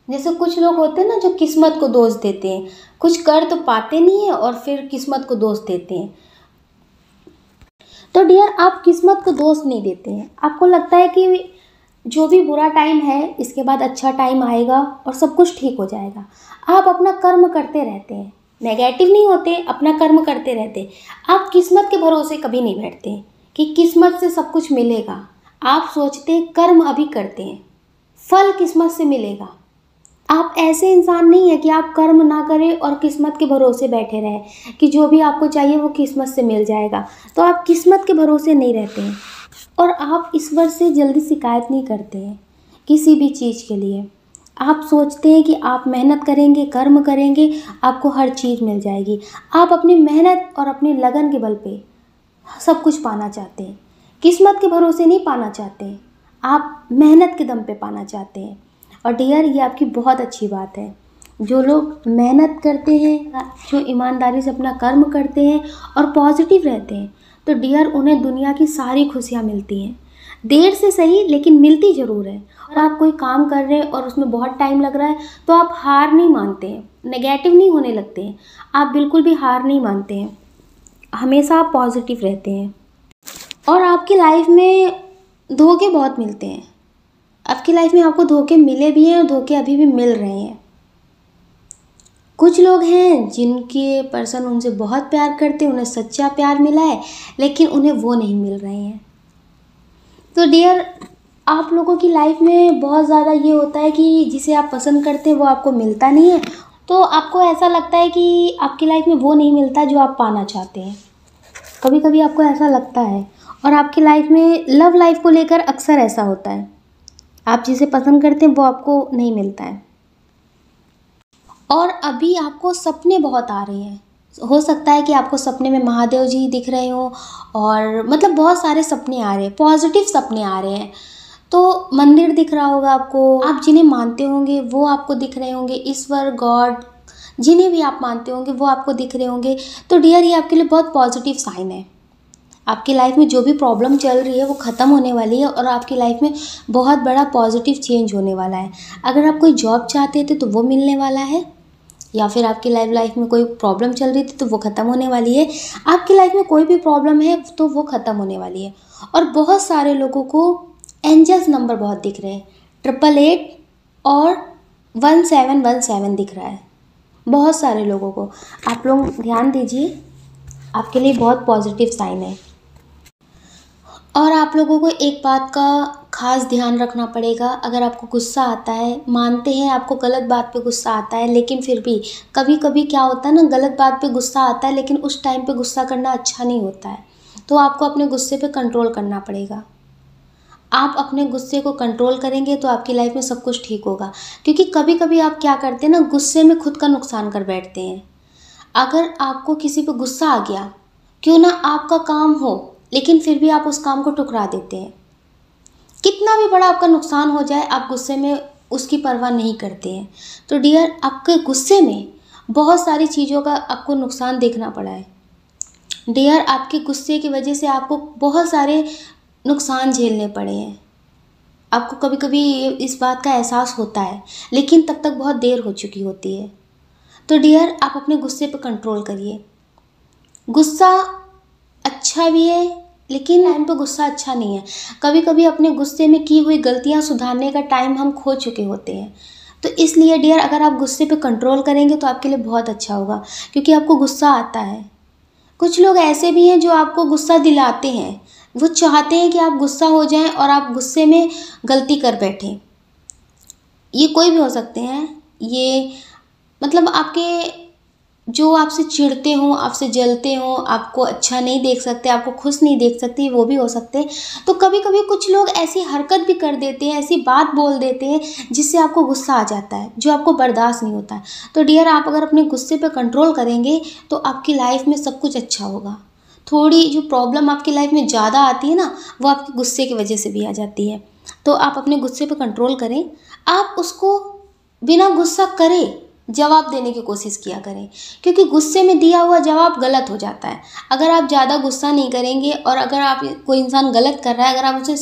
[SPEAKER 1] जैसे कुछ लोग होते हैं ना जो किस्मत को दोष देते हैं, कुछ कर तो पाते नहीं हैं और फिर किस्मत को दोष देते हैं। तो डियर, आप किस्मत को दोष नहीं देते हैं। आपको लगता है कि जो भी बुरा टाइम है इसके बाद अच्छा टाइम आएगा और सब कुछ ठीक हो जाएगा। आप अपना कर्म करते रहते हैं, नेगेटिव नहीं होते, अपना कर्म करते रहते। आप किस्मत के भरोसे कभी नहीं बैठते कि किस्मत से सब कुछ मिलेगा। आप सोचते हैं कर्म अभी करते हैं, फल किस्मत से मिलेगा। आप ऐसे इंसान नहीं है कि आप कर्म ना करें और किस्मत के भरोसे बैठे रहें कि जो भी आपको चाहिए वो किस्मत से मिल जाएगा। तो आप किस्मत के भरोसे नहीं रहते हैं, और आप ईश्वर से जल्दी शिकायत नहीं करते हैं किसी भी चीज़ के लिए। आप सोचते हैं कि आप मेहनत करेंगे, कर्म करेंगे, आपको हर चीज़ मिल जाएगी। आप अपनी मेहनत और अपनी लगन के बल पे सब कुछ पाना चाहते हैं, किस्मत के भरोसे नहीं पाना चाहते, आप मेहनत के दम पे पाना चाहते हैं। और डियर, ये आपकी बहुत अच्छी बात है। जो लोग मेहनत करते हैं, जो ईमानदारी से अपना कर्म करते हैं और पॉजिटिव रहते हैं, तो डियर, उन्हें दुनिया की सारी खुशियाँ मिलती हैं। देर से सही, लेकिन मिलती ज़रूर है। और आप कोई काम कर रहे हैं और उसमें बहुत टाइम लग रहा है तो आप हार नहीं मानते हैं, नेगेटिव नहीं होने लगते हैं, आप बिल्कुल भी हार नहीं मानते हैं, हमेशा आप पॉजिटिव रहते हैं। और आपकी लाइफ में धोखे बहुत मिलते हैं, आपकी लाइफ में आपको धोखे मिले भी हैं और धोखे अभी भी मिल रहे हैं। कुछ लोग हैं जिनके पर्सन उनसे बहुत प्यार करते हैं, उन्हें सच्चा प्यार मिला है, लेकिन उन्हें वो नहीं मिल रहे हैं। तो डियर, आप लोगों की लाइफ में बहुत ज़्यादा ये होता है कि जिसे आप पसंद करते हैं वो आपको मिलता नहीं है, तो आपको ऐसा लगता है कि आपकी लाइफ में वो नहीं मिलता जो आप पाना चाहते हैं। कभी कभी आपको ऐसा लगता है, और आपकी लाइफ में लव लाइफ को लेकर अक्सर ऐसा होता है, आप जिसे पसंद करते हैं वो आपको नहीं मिलता है। और अभी आपको सपने बहुत आ रहे हैं, हो सकता है कि आपको सपने में महादेव जी दिख रहे हो, और मतलब बहुत सारे सपने आ रहे हैं, पॉजिटिव सपने आ रहे हैं। तो मंदिर दिख रहा होगा आपको, आप जिन्हें मानते होंगे वो आपको दिख रहे होंगे, ईश्वर, गॉड, जिन्हें भी आप मानते होंगे वो आपको दिख रहे होंगे। तो डियर, ये आपके लिए बहुत पॉजिटिव साइन है। आपकी लाइफ में जो भी प्रॉब्लम चल रही है वो ख़त्म होने वाली है, और आपकी लाइफ में बहुत बड़ा पॉजिटिव चेंज होने वाला है। अगर आप कोई जॉब चाहते थे तो वो मिलने वाला है, या फिर आपकी लाइफ में कोई प्रॉब्लम चल रही थी तो वो ख़त्म होने वाली है। आपकी लाइफ में कोई भी प्रॉब्लम है तो वो ख़त्म होने वाली है। और बहुत सारे लोगों को एंजल्स नंबर बहुत दिख रहे हैं, 888 और 1717 दिख रहा है बहुत सारे लोगों को। आप लोग ध्यान दीजिए, आपके लिए बहुत पॉजिटिव साइन है। और आप लोगों को एक बात का खास ध्यान रखना पड़ेगा। अगर आपको गुस्सा आता है, मानते हैं आपको गलत बात पे गुस्सा आता है, लेकिन फिर भी कभी कभी क्या होता है ना, गलत बात पे गुस्सा आता है लेकिन उस टाइम पे गुस्सा करना अच्छा नहीं होता है। तो आपको अपने गुस्से पे कंट्रोल करना पड़ेगा। आप अपने गुस्से को कंट्रोल करेंगे तो आपकी लाइफ में सब कुछ ठीक होगा। क्योंकि कभी कभी आप क्या करते हैं ना, गुस्से में खुद का नुकसान कर बैठते हैं। अगर आपको किसी पे गुस्सा आ गया, क्यों ना आपका काम हो, लेकिन फिर भी आप उस काम को ठुकरा देते हैं। कितना भी बड़ा आपका नुकसान हो जाए, आप गुस्से में उसकी परवाह नहीं करते हैं। तो डियर, आपके गुस्से में बहुत सारी चीज़ों का आपको नुकसान देखना पड़ा है। डियर, आपके गुस्से की वजह से आपको बहुत सारे नुकसान झेलने पड़े हैं। आपको कभी कभी इस बात का एहसास होता है, लेकिन तब तक बहुत देर हो चुकी होती है। तो डियर, आप अपने गुस्से पर कंट्रोल करिए। गुस्सा अच्छा भी है, लेकिन टाइम पे गुस्सा अच्छा नहीं है। कभी कभी अपने गुस्से में की हुई गलतियां सुधारने का टाइम हम खो चुके होते हैं। तो इसलिए डियर, अगर आप गुस्से पे कंट्रोल करेंगे तो आपके लिए बहुत अच्छा होगा। क्योंकि आपको गुस्सा आता है। कुछ लोग ऐसे भी हैं जो आपको गुस्सा दिलाते हैं। वो चाहते हैं कि आप गुस्सा हो जाएं और आप गुस्से में गलती कर बैठें। ये कोई भी हो सकते हैं। ये मतलब आपके जो आपसे चिढ़ते हों, आपसे जलते हों, आपको अच्छा नहीं देख सकते, आपको खुश नहीं देख सकते, वो भी हो सकते हैं। तो कभी कभी कुछ लोग ऐसी हरकत भी कर देते हैं, ऐसी बात बोल देते हैं जिससे आपको गुस्सा आ जाता है, जो आपको बर्दाश्त नहीं होता है। तो डियर, आप अगर अपने गुस्से पे कंट्रोल करेंगे तो आपकी लाइफ में सब कुछ अच्छा होगा। थोड़ी जो प्रॉब्लम आपकी लाइफ में ज़्यादा आती है ना, वो आपके गुस्से की वजह से भी आ जाती है। तो आप अपने गुस्से पे कंट्रोल करें। आप उसको बिना गुस्सा करे जवाब देने की कोशिश किया करें। क्योंकि गुस्से में दिया हुआ जवाब गलत हो जाता है। अगर आप ज़्यादा गुस्सा नहीं करेंगे और अगर आप कोई इंसान गलत कर रहा है, अगर आप उसे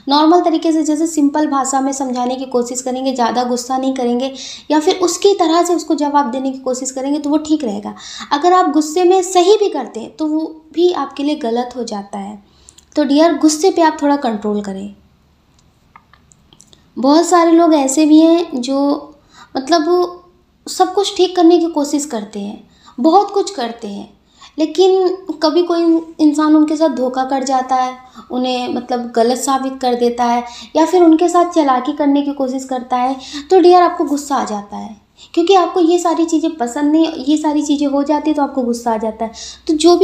[SPEAKER 1] नॉर्मल तरीके से, जैसे सिंपल भाषा में समझाने की कोशिश करेंगे, ज़्यादा गुस्सा नहीं करेंगे या फिर उसकी तरह से उसको जवाब देने की कोशिश करेंगे, तो वो ठीक रहेगा। अगर आप गुस्से में सही भी करते हैं तो वो भी आपके लिए गलत हो जाता है। तो डियर, गुस्से पे आप थोड़ा कंट्रोल करें। बहुत सारे लोग ऐसे भी हैं जो मतलब सब कुछ ठीक करने की कोशिश करते हैं, बहुत कुछ करते हैं, लेकिन कभी कोई इंसान उनके साथ धोखा कर जाता है, उन्हें मतलब गलत साबित कर देता है या फिर उनके साथ चालाकी करने की कोशिश करता है। तो डियर, आपको गुस्सा आ जाता है। क्योंकि आपको ये सारी चीज़ें पसंद नहीं, ये सारी चीज़ें हो जाती है तो आपको गुस्सा आ जाता है। तो जो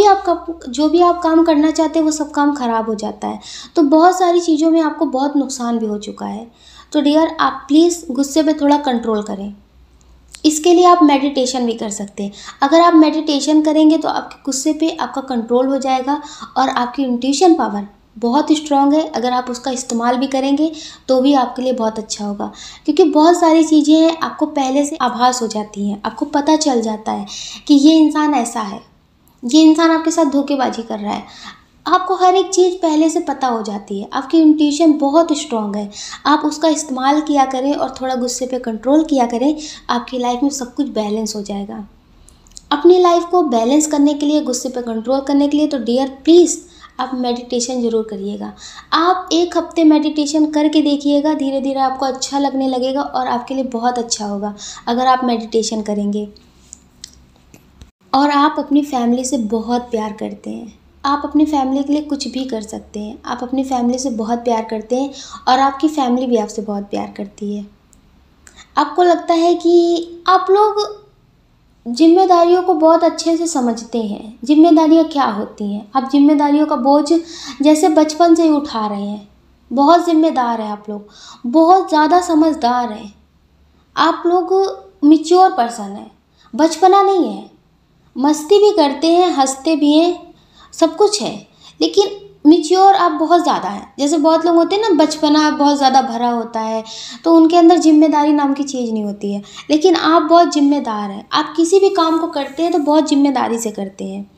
[SPEAKER 1] भी आप काम करना चाहते हैं वो सब काम ख़राब हो जाता है। तो बहुत सारी चीज़ों में आपको बहुत नुकसान भी हो चुका है। तो डियर, आप प्लीज़ गुस्से पे थोड़ा कंट्रोल करें। इसके लिए आप मेडिटेशन भी कर सकते हैं। अगर आप मेडिटेशन करेंगे तो आपके गुस्से पे आपका कंट्रोल हो जाएगा और आपकी इंट्यूशन पावर बहुत स्ट्रांग है। अगर आप उसका इस्तेमाल भी करेंगे तो भी आपके लिए बहुत अच्छा होगा। क्योंकि बहुत सारी चीज़ें हैं, आपको पहले से आभास हो जाती हैं, आपको पता चल जाता है कि ये इंसान ऐसा है, ये इंसान आपके साथ धोखेबाजी कर रहा है। आपको हर एक चीज़ पहले से पता हो जाती है। आपकी इंट्यूशन बहुत स्ट्रांग है। आप उसका इस्तेमाल किया करें और थोड़ा गुस्से पे कंट्रोल किया करें। आपकी लाइफ में सब कुछ बैलेंस हो जाएगा। अपनी लाइफ को बैलेंस करने के लिए, गुस्से पे कंट्रोल करने के लिए, तो डियर प्लीज़ आप मेडिटेशन ज़रूर करिएगा। आप 1 हफ्ते मेडिटेशन करके देखिएगा, धीरे धीरे आपको अच्छा लगने लगेगा और आपके लिए बहुत अच्छा होगा अगर आप मेडिटेशन करेंगे। और आप अपनी फैमिली से बहुत प्यार करते हैं। आप अपनी फैमिली के लिए कुछ भी कर सकते हैं। आप अपनी फैमिली से बहुत प्यार करते हैं और आपकी फैमिली भी आपसे बहुत प्यार करती है। आपको लगता है कि आप लोग जिम्मेदारियों को बहुत अच्छे से समझते हैं। जिम्मेदारियाँ क्या होती हैं, आप जिम्मेदारियों का बोझ जैसे बचपन से ही उठा रहे हैं। बहुत जिम्मेदार हैं आप लोग, बहुत ज़्यादा समझदार हैं। आप लोग मैच्योर पर्सन हैं, बचपना नहीं है। मस्ती भी करते हैं, हंसते भी हैं, सब कुछ है, लेकिन मैच्योर आप बहुत ज़्यादा हैं। जैसे बहुत लोग होते हैं ना, बचपना बहुत ज़्यादा भरा होता है तो उनके अंदर जिम्मेदारी नाम की चीज़ नहीं होती है, लेकिन आप बहुत जिम्मेदार हैं। आप किसी भी काम को करते हैं तो बहुत जिम्मेदारी से करते हैं।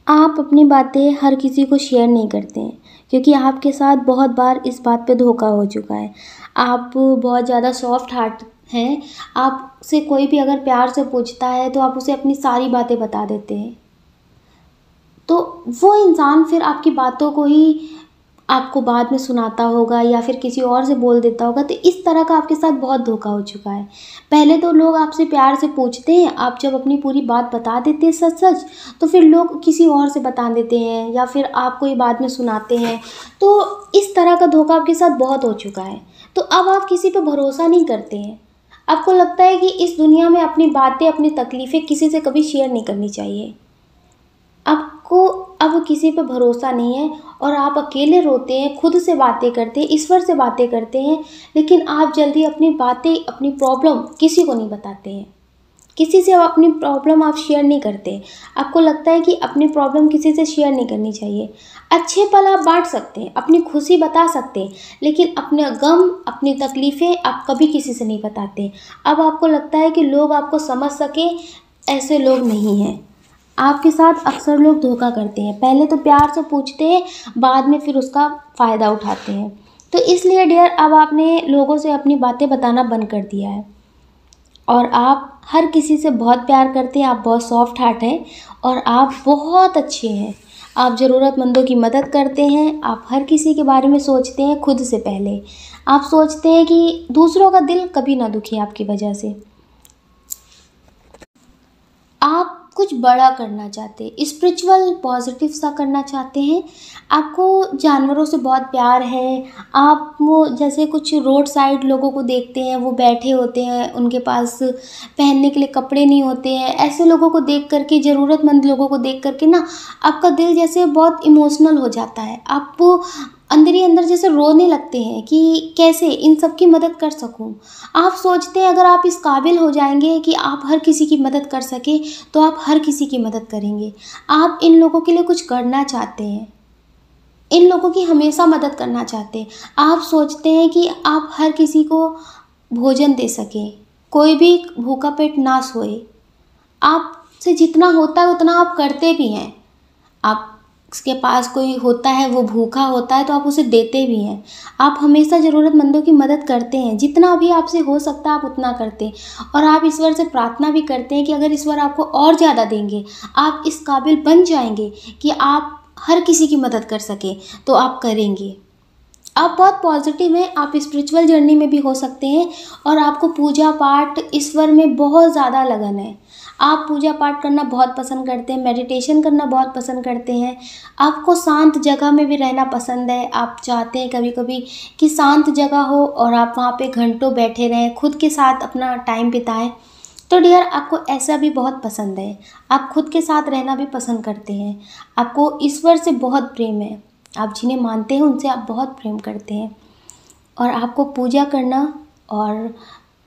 [SPEAKER 1] आप अपनी बातें हर किसी को शेयर नहीं करते हैं, क्योंकि आपके साथ बहुत बार इस बात पे धोखा हो चुका है। आप बहुत ज़्यादा सॉफ्ट हार्ट हैं। आपसे कोई भी अगर प्यार से पूछता है तो आप उसे अपनी सारी बातें बता देते हैं। तो वो इंसान फिर आपकी बातों को ही आपको बाद में सुनाता होगा या फिर किसी और से बोल देता होगा। तो इस तरह का आपके साथ बहुत धोखा हो चुका है। पहले तो लोग आपसे प्यार से पूछते हैं, आप जब अपनी पूरी बात बता देते हैं सच सच, तो फिर लोग किसी और से बता देते हैं या फिर आपको ये बाद में सुनाते हैं। तो इस तरह का धोखा आपके साथ बहुत हो चुका है। तो अब आप किसी पे भरोसा नहीं करते हैं। आपको लगता है कि इस दुनिया में अपनी बातें, अपनी तकलीफ़ें किसी से कभी शेयर नहीं करनी चाहिए। आपको अब किसी पे भरोसा नहीं है और आप अकेले रोते हैं, खुद से बातें करते हैं, ईश्वर से बातें करते हैं, लेकिन आप जल्दी अपनी बातें, अपनी प्रॉब्लम किसी को नहीं बताते हैं। किसी से अपनी प्रॉब्लम आप शेयर नहीं करते। आपको लगता है कि अपनी प्रॉब्लम किसी से शेयर नहीं करनी चाहिए। अच्छे पल आप बांट सकते हैं, अपनी खुशी बता सकते हैं, लेकिन अपने गम, अपनी तकलीफ़ें आप कभी किसी से नहीं बताते। अब आपको लगता है कि लोग आपको समझ सके, ऐसे लोग नहीं हैं। आपके साथ अक्सर लोग धोखा करते हैं। पहले तो प्यार से पूछते हैं, बाद में फिर उसका फ़ायदा उठाते हैं। तो इसलिए डियर, अब आपने लोगों से अपनी बातें बताना बंद कर दिया है और आप हर किसी से बहुत प्यार करते हैं। आप बहुत सॉफ्ट हार्ट हैं और आप बहुत अच्छे हैं। आप ज़रूरतमंदों की मदद करते हैं। आप हर किसी के बारे में सोचते हैं खुद से पहले। आप सोचते हैं कि दूसरों का दिल कभी ना दुखे आपकी वजह से। आप कुछ बड़ा करना चाहते हैं, स्पिरिचुअल पॉजिटिव सा करना चाहते हैं। आपको जानवरों से बहुत प्यार है। आप वो जैसे कुछ रोड साइड लोगों को देखते हैं, वो बैठे होते हैं, उनके पास पहनने के लिए कपड़े नहीं होते हैं। ऐसे लोगों को देख करके, ज़रूरतमंद लोगों को देख करके ना आपका दिल जैसे बहुत इमोशनल हो जाता है। आप अंदर ही अंदर जैसे रोने लगते हैं कि कैसे इन सब की मदद कर सकूं। आप सोचते हैं अगर आप इस काबिल हो जाएंगे कि आप हर किसी की मदद कर सके, तो आप हर किसी की मदद करेंगे। आप इन लोगों के लिए कुछ करना चाहते हैं, इन लोगों की हमेशा मदद करना चाहते हैं। आप सोचते हैं कि आप हर किसी को भोजन दे सकें, कोई भी भूखा पेट ना सोए। आपसे जितना होता है उतना आप करते भी हैं। आप उसके पास कोई होता है, वो भूखा होता है, तो आप उसे देते भी हैं। आप हमेशा ज़रूरतमंदों की मदद करते हैं। जितना भी आपसे हो सकता है आप उतना करते हैं और आप ईश्वर से प्रार्थना भी करते हैं कि अगर ईश्वर आपको और ज़्यादा देंगे, आप इस काबिल बन जाएंगे कि आप हर किसी की मदद कर सकें, तो आप करेंगे। आप बहुत पॉजिटिव हैं। आप स्पिरिचुअल जर्नी में भी हो सकते हैं और आपको पूजा पाठ, ईश्वर में बहुत ज़्यादा लगन है। आप पूजा पाठ करना बहुत पसंद करते हैं, मेडिटेशन करना बहुत पसंद करते हैं। आपको शांत जगह में भी रहना पसंद है। आप चाहते हैं कभी कभी कि शांत जगह हो और आप वहाँ पे घंटों बैठे रहें, खुद के साथ अपना टाइम बिताएं। तो डियर, आपको ऐसा भी बहुत पसंद है। आप खुद के साथ रहना भी पसंद करते हैं। आपको ईश्वर से बहुत प्रेम है। आप जिन्हें मानते हैं उनसे आप बहुत प्रेम करते हैं और आपको पूजा करना और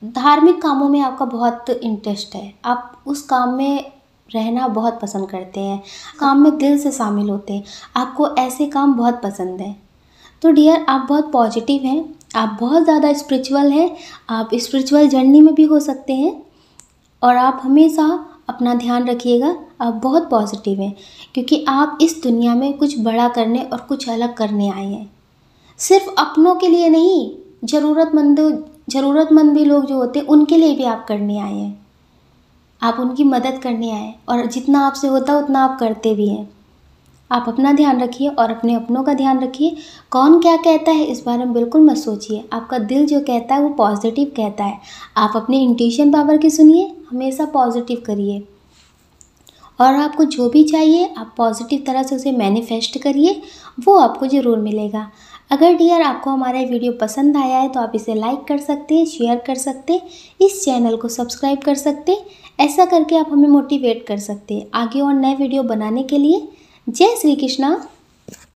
[SPEAKER 1] धार्मिक कामों में आपका बहुत इंटरेस्ट है। आप उस काम में रहना बहुत पसंद करते हैं, काम में दिल से शामिल होते हैं। आपको ऐसे काम बहुत पसंद हैं। तो डियर, आप बहुत पॉजिटिव हैं, आप बहुत ज़्यादा स्पिरिचुअल हैं। आप स्पिरिचुअल जर्नी में भी हो सकते हैं और आप हमेशा अपना ध्यान रखिएगा। आप बहुत पॉजिटिव हैं क्योंकि आप इस दुनिया में कुछ बड़ा करने और कुछ अलग करने आए हैं। सिर्फ अपनों के लिए नहीं, ज़रूरतमंद भी लोग जो होते हैं उनके लिए भी आप करने आए हैं। आप उनकी मदद करने आए और जितना आपसे होता है उतना आप करते भी हैं। आप अपना ध्यान रखिए और अपने अपनों का ध्यान रखिए। कौन क्या कहता है इस बारे में बिल्कुल मत सोचिए। आपका दिल जो कहता है वो पॉजिटिव कहता है। आप अपने इंट्यूशन पावर की सुनिए, हमेशा पॉजिटिव करिए और आपको जो भी चाहिए आप पॉजिटिव तरह से उसे मैनिफेस्ट करिए, वो आपको ज़रूर मिलेगा। अगर डियर आपको हमारा वीडियो पसंद आया है तो आप इसे लाइक कर सकते हैं, शेयर कर सकते हैं, इस चैनल को सब्सक्राइब कर सकते हैं। ऐसा करके आप हमें मोटिवेट कर सकते हैं आगे और नए वीडियो बनाने के लिए। जय श्री कृष्णा।